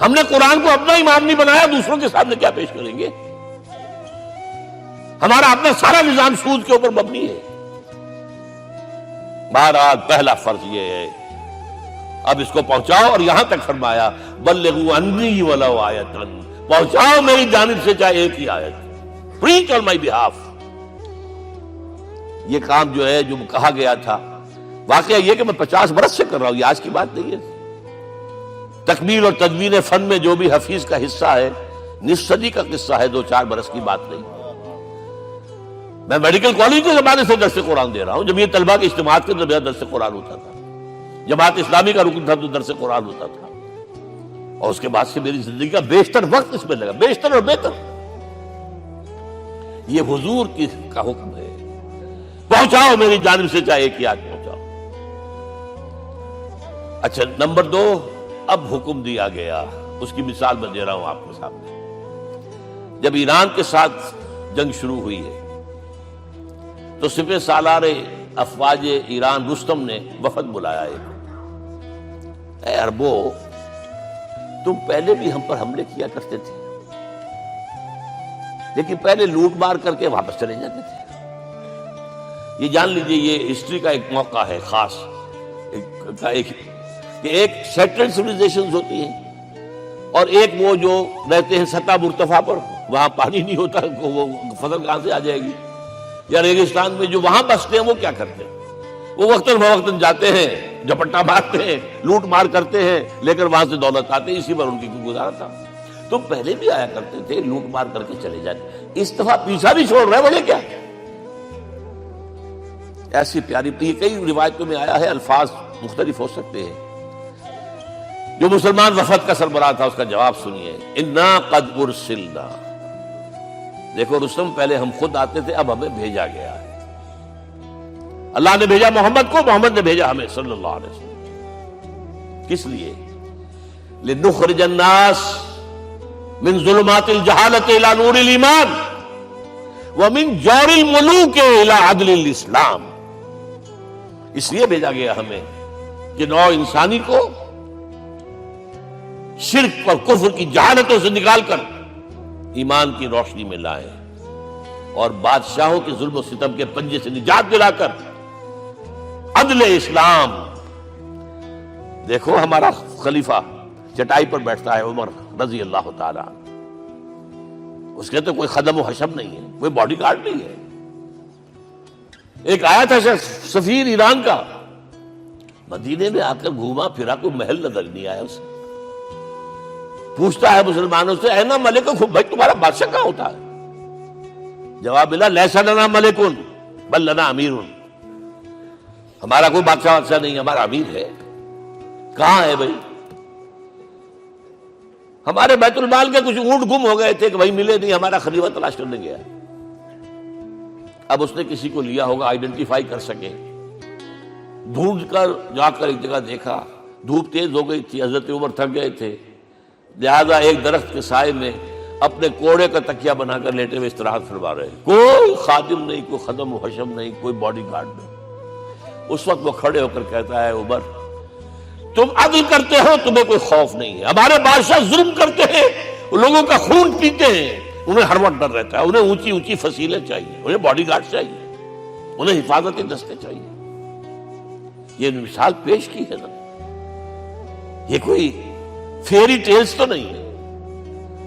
ہم نے قرآن کو اپنا امام نہیں بنایا، دوسروں کے سامنے کیا پیش کریں گے؟ ہمارا اپنا سارا نظام سود کے اوپر مبنی ہے۔ بہرحال پہلا فرض یہ ہے، اب اس کو پہنچاؤ، اور یہاں تک فرمایا بلغوا عنی ولو آیۃ، پہنچاؤ میری جانب سے چاہے ایک ہی آیت، preach on my behalf۔ یہ کام جو ہے جو کہا گیا تھا، واقعہ یہ کہ میں 50 برس سے کر رہا ہوں، یہ آج کی بات نہیں ہے۔ تکمیل اور تدوین فن میں جو بھی حفیظ کا حصہ ہے، نصف صدی کا قصہ ہے، 2-4 برس کی بات نہیں۔ میں میڈیکل کالج کے زمانے سے درس قرآن دے رہا ہوں، جب یہ طلبہ کے اجتماعات کے درمیان درس قرآن ہوتا تھا، جماعت اسلامی کا رکن تھا تو درس قرآن ہوتا تھا، اور اس کے بعد سے میری زندگی کا بیشتر وقت اس میں لگا، بیشتر اور بہتر۔ یہ حضور کا حکم ہے، پہنچاؤ میری جانب سے چاہے ایک ہی آیت پہنچاؤ۔ اچھا، نمبر 2، اب حکم دیا گیا، اس کی مثال میں دے رہا ہوں آپ کے سامنے۔ جب ایران کے ساتھ جنگ شروع ہوئی ہے تو سپہ سالار افواج ایران رستم نے وفد بلایا ہے، اے عربو، تم پہلے بھی ہم پر حملے کیا کرتے تھے، لیکن پہلے لوٹ مار کر کے واپس چلے جاتے تھے۔ یہ جان لیجئے، یہ ہسٹری کا ایک موقع ہے خاص، کہ ایک سیٹلڈ سیویلائزیشنز ہوتی ہیں، اور ایک وہ جو رہتے ہیں سطح مرتفع پر، وہاں پانی نہیں ہوتا، وہ فصل کہاں سے آ جائے گی؟ یا ریگستان میں جو وہاں بستے ہیں وہ کیا کرتے ہیں؟ وہ وقتاً فوقتاً جاتے ہیں، جپٹا مارتے ہیں، لوٹ مار کرتے ہیں، لے کر وہاں سے دولت آتے ہیں، اسی پر ان کی گزارا تھا۔ تو پہلے بھی آیا کرتے تھے، لوٹ مار کر کے چلے جاتے، اس دفعہ پیچھا بھی چھوڑ رہے، وجہ کیا؟ ایسی پیاری، یہ کئی روایتوں میں آیا ہے، الفاظ مختلف ہو سکتے ہیں۔ جو مسلمان وفد کا سربراہ تھا اس کا جواب سنیے، انا قد ارسلنا، دیکھو رستم، پہلے ہم خود آتے تھے، اب ہمیں بھیجا گیا ہے۔ اللہ نے بھیجا محمد کو، محمد نے بھیجا ہمیں صلی اللہ علیہ وسلم۔ کس لیے؟ لنخرج الناس من ظلمات الجہالت الى نور الایمان ومن جور الملوک الى عدل الاسلام۔ اس لیے بھیجا گیا ہمیں کہ نوع انسانی کو شرک اور کفر کی جہالتوں سے نکال کر ایمان کی روشنی میں لائیں، اور بادشاہوں کے ظلم و ستم کے پنجے سے نجات دلا کر عدل اسلام. دیکھو ہمارا خلیفہ چٹائی پر بیٹھتا ہے عمر رضی اللہ تعالی عنہ، اس کے تو کوئی خدم و حشم نہیں ہے، کوئی باڈی گارڈ نہیں ہے. ایک آیا تھا سفیر ایران کا، مدینے میں آ کر گھوما پھرا، کوئی محل نظر نہیں آیا اسے. پوچھتا ہے مسلمانوں سے اینا ملک، بھائی تمہارا بادشاہ کہاں ہوتا ہے؟ جواب ملا لیسا لنا ملکن بل لنا امیر، ہمارا کوئی بادشاہ نہیں، ہمارا امیر ہے. کہاں ہے بھائی؟ ہمارے بیت المال کے کچھ اونٹ گم ہو گئے تھے کہ بھائی ملے نہیں، ہمارا خلیفہ تلاش کرنے گیا. اب اس نے کسی کو لیا ہوگا آئیڈینٹیفائی کر سکے، ڈھونڈ کر جا کر ایک جگہ دیکھا، دھوپ تیز ہو گئی تھی، حضرت عمر تھک گئے تھے، لہذا ایک درخت کے سائے میں اپنے کوڑے کا تکیہ بنا کر لیٹے ہوئے استراحت فرما رہے. کوئی خادم نہیں، کوئی خدم و حشم نہیں، کوئی باڈی گارڈ نہیں. اس وقت وہ کھڑے ہو کر کہتا ہے عمر تم عدل کرتے ہو، تمہیں کوئی خوف نہیں ہے. ہمارے بادشاہ ظلم کرتے ہیں، لوگوں کا خون پیتے ہیں، انہیں ہر وقت ڈر رہتا ہے. انہیں اونچی اونچی فصیلیں چاہیے، انہیں باڈی گارڈ چاہیے، انہیں حفاظتی دستے چاہیے. یہ مثال پیش کی ہے نا، یہ کوئی فیری ٹیلز تو نہیں ہے،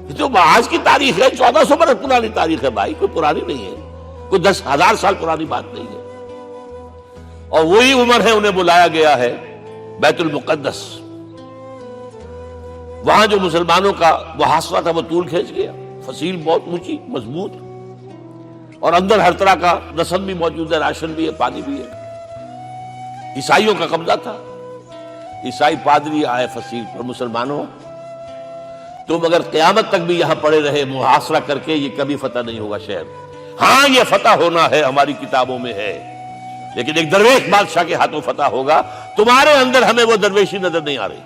یہ تو آج کی تاریخ ہے، 1400 برس پرانی تاریخ ہے بھائی، کوئی پرانی نہیں ہے، کوئی 10,000 سال پرانی بات نہیں ہے. اور وہی عمر ہے، انہیں بلایا گیا ہے بیت المقدس. وہاں جو مسلمانوں کا محاصرہ تھا وہ طول کھینچ گیا، فصیل بہت اونچی مضبوط، اور اندر ہر طرح کا رسد بھی موجود ہے، راشن بھی ہے، پانی بھی ہے. عیسائیوں کا قبضہ تھا. عیسائی پادری آئے فصیل پر، مسلمانوں تم اگر قیامت تک بھی یہاں پڑے رہے محاصرہ کر کے، یہ کبھی فتح نہیں ہوگا شہر. ہاں یہ فتح ہونا ہے، ہماری کتابوں میں ہے، لیکن ایک درویش بادشاہ کے ہاتھوں فتح ہوگا. تمہارے اندر ہمیں وہ درویشی نظر نہیں آ رہی.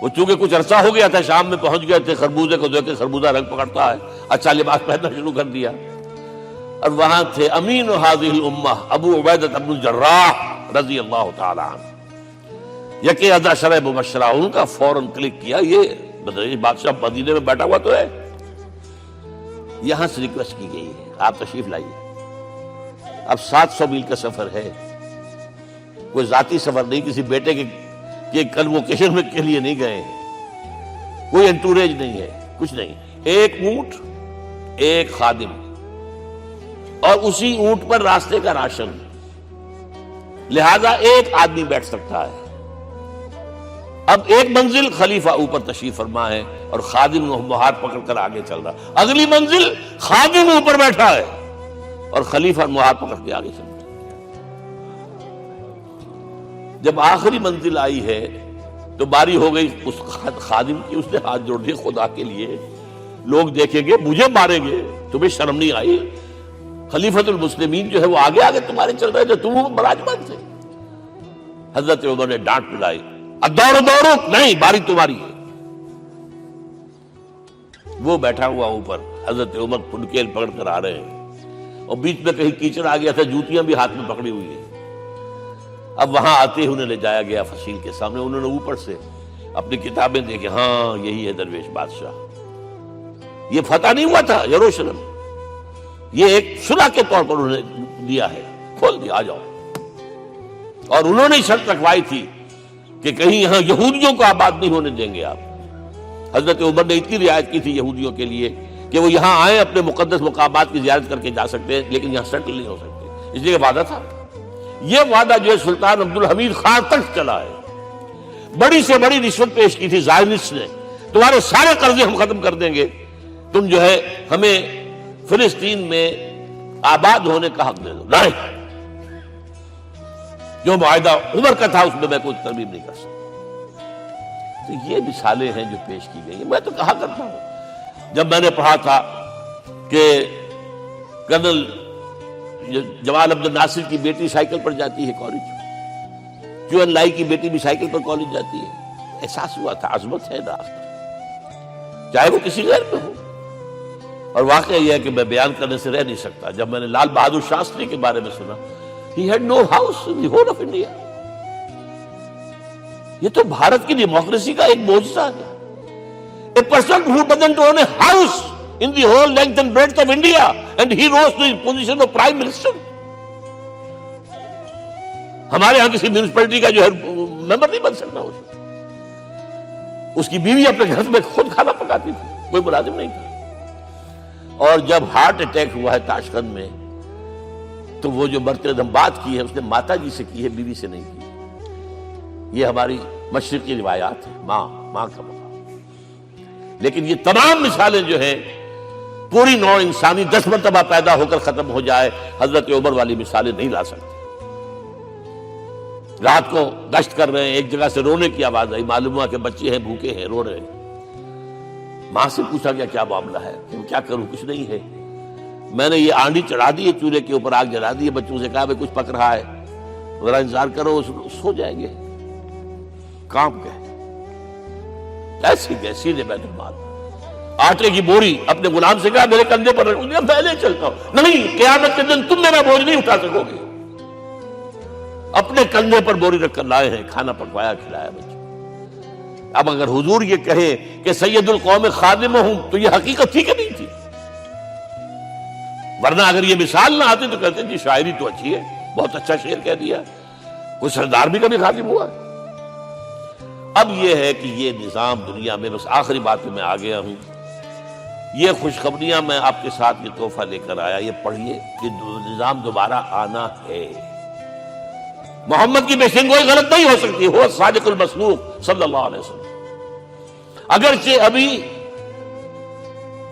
وہ چونکہ کچھ عرصہ ہو گیا تھا، شام میں پہنچ گئے تھے، خربوزے کو دیکھ کے خربوزہ رنگ پکڑتا ہے، اچھا لباس پہننا شروع کر دیا. اور وہاں تھے امین هذه الامہ ابو عبیدہ بن الجراح رضی اللہ تعالی عنہ. یکے ازا شرح مبشرہ، ان کا فوراً کلک کیا، یہ بدریش بادشاہ مدینے میں بیٹھا ہوا تو ہے. یہاں سے ریکویسٹ کی گئی ہے آپ تشریف لائیے. اب 700 میل کا سفر ہے، کوئی ذاتی سفر نہیں، کسی بیٹے کے کنووکیشن میں کے لیے نہیں گئے، کوئی انٹوریج نہیں ہے، کچھ نہیں. ایک اونٹ، ایک خادم، اور اسی اونٹ پر راستے کا راشن، لہذا ایک آدمی بیٹھ سکتا ہے. اب ایک منزل خلیفہ اوپر تشریف فرما ہے اور خادم ہاتھ پکڑ کر آگے چل رہا. اگلی منزل خادم اوپر بیٹھا ہے اور خلیفہ ہاتھ پکڑ کے آگے چل رہا. جب آخری منزل آئی ہے تو باری ہو گئی اس خادم کی. اس نے ہاتھ جوڑ دیے، خدا کے لیے لوگ دیکھیں گے، مجھے ماریں گے، تمہیں شرم نہیں آئی؟ خلیفۃ المسلمین جو ہے وہ آگے آگے تمہارے چل رہے تھے، تم براجمان تھے. حضرت عمر نے ڈانٹ پلائی، دوڑو دوڑو، نہیں، باری تمہاری ہے. وہ بیٹھا ہوا اوپر، حضرت عمر پنکیل پکڑ کر آ رہے ہیں، اور بیچ میں کہیں کیچڑ آ گیا تھا، جوتیاں بھی ہاتھ میں پکڑی ہوئی ہیں. اب وہاں آتے ہی انہیں لے جایا گیا فصیل کے سامنے. انہوں نے اوپر سے اپنی کتابیں دیکھیں، ہاں یہی ہے درویش بادشاہ. یہ فتح نہیں ہوا تھا یروشلم، یہ ایک صلح کے طور پر انہوں نے لیا ہے، کھول دیا، آ جاؤ. اور انہوں نے شرط رکھوائی تھی کہ کہیں یہاں یہودیوں کو آباد نہیں ہونے دیں گے آپ. حضرت عمر نے اتنی رعایت کی تھی یہودیوں کے لیے کہ وہ یہاں آئیں، اپنے مقدس مقامات کی زیارت کر کے جا سکتے ہیں، لیکن یہاں سیٹل نہیں ہو سکتے. اس لیے وعدہ تھا. یہ وعدہ جو ہے سلطان عبدالحمید خان تک چلا ہے. بڑی سے بڑی رشوت پیش کی تھی زائنسٹ نے، تمہارے سارے قرضے ہم ختم کر دیں گے، تم جو ہے ہمیں فلسطین میں آباد ہونے کا حق دے دو. نہیں، جو معاہدہ عمر کا تھا اس میں میں کوئی ترمیم نہیں کر سکتا. تو یہ مثالیں ہیں جو پیش کی گئی. میں تو کہا کرتا ہوں، جب میں نے پڑھا تھا کہ کرنل جمال عبد الناصر کی بیٹی سائیکل پر جاتی ہے کالج، جو لائی کی بیٹی بھی سائیکل پر کالج جاتی ہے، احساس ہوا تھا عظمت ہے نا، چاہے وہ کسی غیر میں ہو. اور واقعہ یہ ہے کہ میں بیان کرنے سے رہ نہیں سکتا. جب میں نے لال بہادر شاستری کے بارے میں سنا، he had no house in the whole of India. یہ تو بھارت کی ڈیموکریسی کا ایک معجزہ ہے. A person who doesn't own a house in the whole length and breadth of India, and he rose to the position of Prime Minister. ہمارے ہاں کسی میونسپلٹی کا جو ہے ممبر نہیں بن سکتا اس کی بیوی اپنے گھر میں خود کھانا پکاتی تھی، کوئی ملازم نہیں تھا۔ اور جب ہارٹ اٹیک ہوا ہے تاشقند میں، تو وہ جو مرتے دم بات کی ہے اس نے ماتا جی سے کی ہے، بیوی سے نہیں کی۔ یہ ہماری مشرقی روایات ہیں، ماں کا مقام۔ لیکن یہ تمام مثالیں جو ہیں، پوری نوع انسانی 10 مرتبہ پیدا ہو کر ختم ہو جائے، حضرت عمر والی مثالیں نہیں لا سکتے۔ رات کو گشت کر رہے ہیں، ایک جگہ سے رونے کی آواز آئی، معلوم ہوا کہ بچے ہیں، بھوکے ہیں، رو رہے ہیں۔ ماں سے پوچھا گیا کیا معاملہ ہے؟ کیا کروں، کچھ نہیں ہے، میں نے یہ آنڈی چڑھا دی ہے، چولہے کے اوپر آگ جلا دی ہے، بچوں سے کہا بھائی کچھ پک رہا ہے، ذرا انتظار کرو، سو جائیں گے۔ کانپ گئے، ایسے گئے سیدھے بیت المال، آٹے کی بوری اپنے غلام سے کہا میرے کندھے پر رکھ، میں لے چلتا ہوں۔ نہیں، قیامت کے دن تم میرا بوجھ نہیں اٹھا سکو گے۔ اپنے کندھے پر بوری رکھ کر لائے ہیں، کھانا پکوایا، کھلایا بچوں۔ اب اگر حضور یہ کہے کہ سید القوم خادم ہوں، تو یہ حقیقت تھی کہ نہیں تھی؟ ورنہ اگر یہ مثال نہ آتی تو کہتے ہیں جی شاعری تو اچھی ہے، بہت اچھا شعر کہہ دیا، کوئی سردار بھی کبھی خادم ہوا ہے۔ اب یہ ہے کہ یہ نظام دنیا میں، بس آخری بات میں آ گیا ہوں، یہ خوشخبریاں میں آپ کے ساتھ یہ تحفہ لے کر آیا، یہ پڑھیے کہ نظام دوبارہ آنا ہے۔ محمد کی پیشن گوئی غلط نہیں ہو سکتی، وہ صادق المصدوق صلی اللہ علیہ وسلم۔ اگرچہ ابھی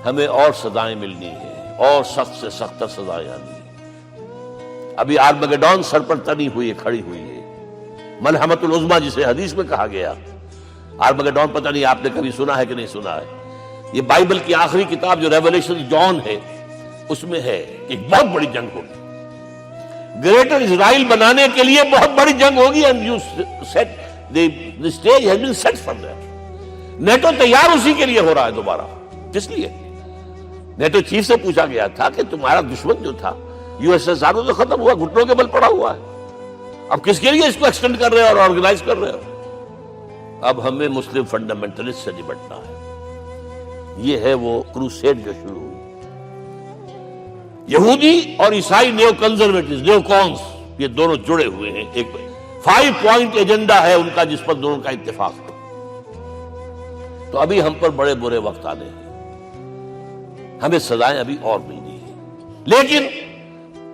ہمیں اور سزائیں ملنی ہیں، اور سخت سے سختر سزائیں آنی ہیں۔ ابھی آرمگڈون سر پر تنی ہوئی ہے، کھڑی ہوئی ہے، ملحمۃ العظمیٰ جسے حدیث میں کہا گیا۔ آرمگڈون پتہ نہیں آپ نے کبھی سنا ہے کہ نہیں سنا ہے؟ یہ بائبل کی آخری کتاب جو ریولیشن جان ہے، اس میں ہے کہ ایک بہت بڑی جنگ ہوگی، گریٹر اسرائیل بنانے کے لیے بہت بڑی جنگ ہوگی، and you said the stage has been set for that۔ NATO تیار اسی کے لیے ہو رہا ہے دوبارہ۔ کس لیے؟ نیٹو چیف سے پوچھا گیا تھا کہ تمہارا دشمن جو تھا USSR تو ختم ہوا، گھٹنوں کے بل پڑا ہوا ہے، اب کس کے لیے اس کو ایکسٹینڈ کر رہے ہیں اور آرگنائز کر رہے ہو؟ اب ہمیں مسلم فنڈامنٹلسٹ سے نمٹنا ہے۔ یہ ہے وہ کروسیڈ جو شروع ہوئی۔ یہودی اور عیسائی نیو کنزرویٹوز، نیو کونس، یہ دونوں جڑے ہوئے ہیں، ایک 5 پوائنٹ ایجنڈا ہے ان کا جس پر دونوں کا اتفاق ہے۔ تو ابھی ہم پر بڑے برے وقت آنے ہیں، ہمیں سزائیں ابھی اور ملنی ہیں، لیکن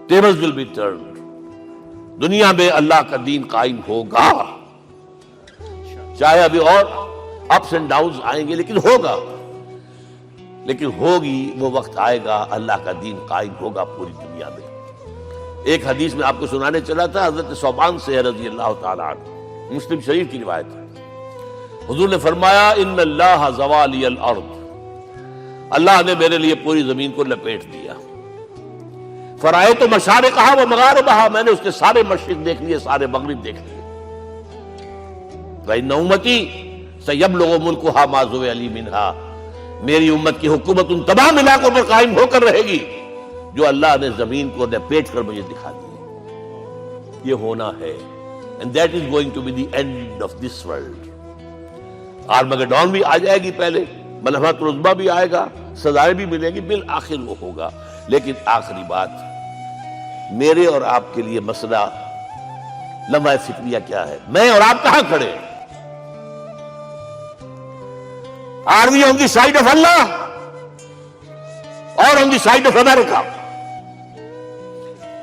ٹیبلز ول بی ٹرنڈ، دنیا میں اللہ کا دین قائم ہوگا، چاہے ابھی اور اپس اینڈ ڈاؤنز آئیں گے، لیکن ہوگا، لیکن ہوگی، وہ وقت آئے گا اللہ کا دین قائم ہوگا پوری دنیا میں۔ ایک حدیث میں آپ کو سنانے چلا تھا، حضرت ثوبان سے رضی اللہ تعالیٰ عنہ، مسلم شریف کی روایت ہے، حضور نے فرمایا ان اللہ زوالی الارض، اللہ نے میرے لیے پوری زمین کو لپیٹ دیا، فرائیت مشارقہا و مغاربہا، میں نے اس کے سارے مشرق دیکھ لیے، سارے مغرب دیکھ لیے، فإن امتی سیبلغ ملکہا ما زوئ لی منہا، میری امت کی حکومت ان تمام علاقوں پر قائم ہو کر رہے گی جو اللہ نے زمین کو لپیٹ کر مجھے دکھا دی۔ یہ ہونا ہے، and that is going to be the end of this world۔ Armageddon بھی آ جائے گی، پہلے ملحمۃ العظمیٰ بھی آئے گا، سزائیں بھی ملیں گی، بالآخر وہ ہوگا۔ لیکن آخری بات، میرے اور آپ کے لیے مسئلہ لمحہ فکریہ کیا ہے؟ میں اور آپ کہاں کھڑے ہیں؟ Are we on the side of Allah or on the side of America؟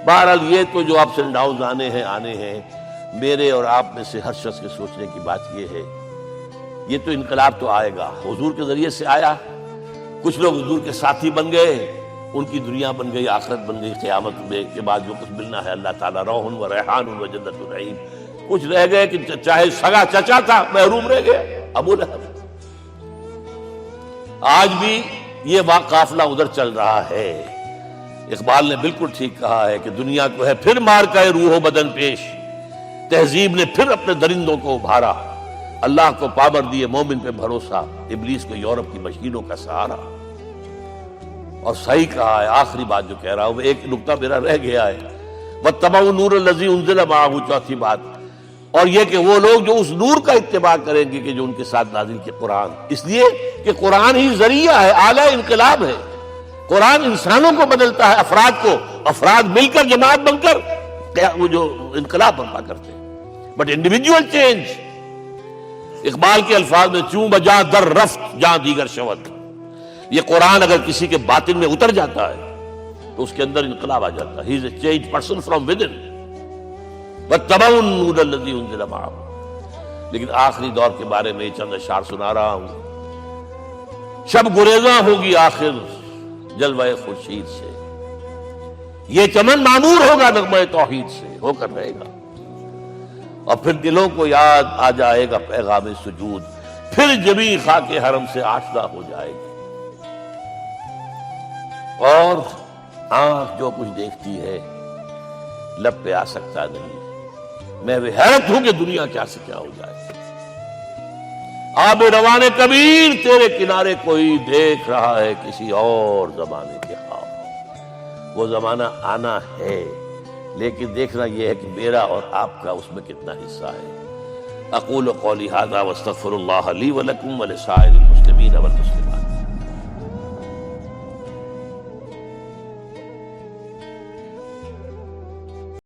بہرحال یہ تو جو اپس اینڈ ڈاؤنز آنے ہیں، میرے اور آپ میں سے ہر شخص کے سوچنے کی بات یہ ہے، یہ تو انقلاب تو آئے گا، حضور کے ذریعے سے آیا، کچھ لوگ حضور کے ساتھی بن گئے، ان کی دنیا بن گئی، آخرت بن گئی، قیامت میں کے بعد جو کچھ ملنا ہے اللہ تعالیٰ روح و ریحان و جنت النعیم۔ کچھ رہ گئے کہ چاہے سگا چچا تھا محروم رہ گئے، ابو لہب۔ آج بھی یہ قافلہ ادھر چل رہا ہے۔ اقبال نے بالکل ٹھیک کہا ہے کہ دنیا کو ہے پھر مار کا روح و بدن پیش، تہذیب نے پھر اپنے درندوں کو ابھارا، اللہ کو پابر دیے مومن پہ بھروسہ، ابلیس کو یورپ کی مشینوں کا سہارا۔ اور صحیح کہا ہے، آخری بات جو کہہ رہا ہوں، وہ ایک نقطہ میرا رہ گیا ہے، وَاتَّبَعُوا النُّورَ الَّذِي أُنزِلَ مَعَهُ، چوتھی بات، اور یہ کہ وہ لوگ جو اس نور کا اتباع کریں گے کہ جو ان کے ساتھ نازل کے قرآن، اس لیے کہ قرآن ہی ذریعہ ہے، آلہ انقلاب ہے، قرآن انسانوں کو بدلتا ہے، افراد کو، افراد مل کر جماعت بن کر وہ جو انقلاب برپا کرتے ہیں، بٹ انڈیویجول چینج. اقبال کے الفاظ میں چوں بجا در رفت جہاں دیگر شود، یہ قرآن اگر کسی کے باطن میں اتر جاتا ہے تو اس کے اندر انقلاب آ جاتا ہے. He is a change person from within واتبعوا النور الذی انزل معہ. لیکن آخری دور کے بارے میں چند اشعار سنا رہا ہوں. شب گریزاں ہوگی آخر جلوہ خورشید سے، یہ چمن معمور ہوگا نغمہ توحید سے، ہو کر رہے گا. اور پھر دلوں کو یاد آ جائے گا پیغام سجود، پھر جبیں خاک حرم سے آشنا ہو جائے گی. اور آنکھ جو کچھ دیکھتی ہے لب پہ آ سکتا نہیں. میں بھی حیرت ہوں کہ دنیا کیا سے کیا ہو جائے. آب روان کبیر تیرے کنارے کوئی دیکھ رہا ہے کسی اور زمانے کے خواب. وہ زمانہ آنا ہے، لیکن دیکھنا یہ ہے کہ میرا اور آپ کا اس میں کتنا حصہ ہے. اقول قولی ھذا واستغفر اللہ لی ولکم ولسائر المسلمین والمسلمات.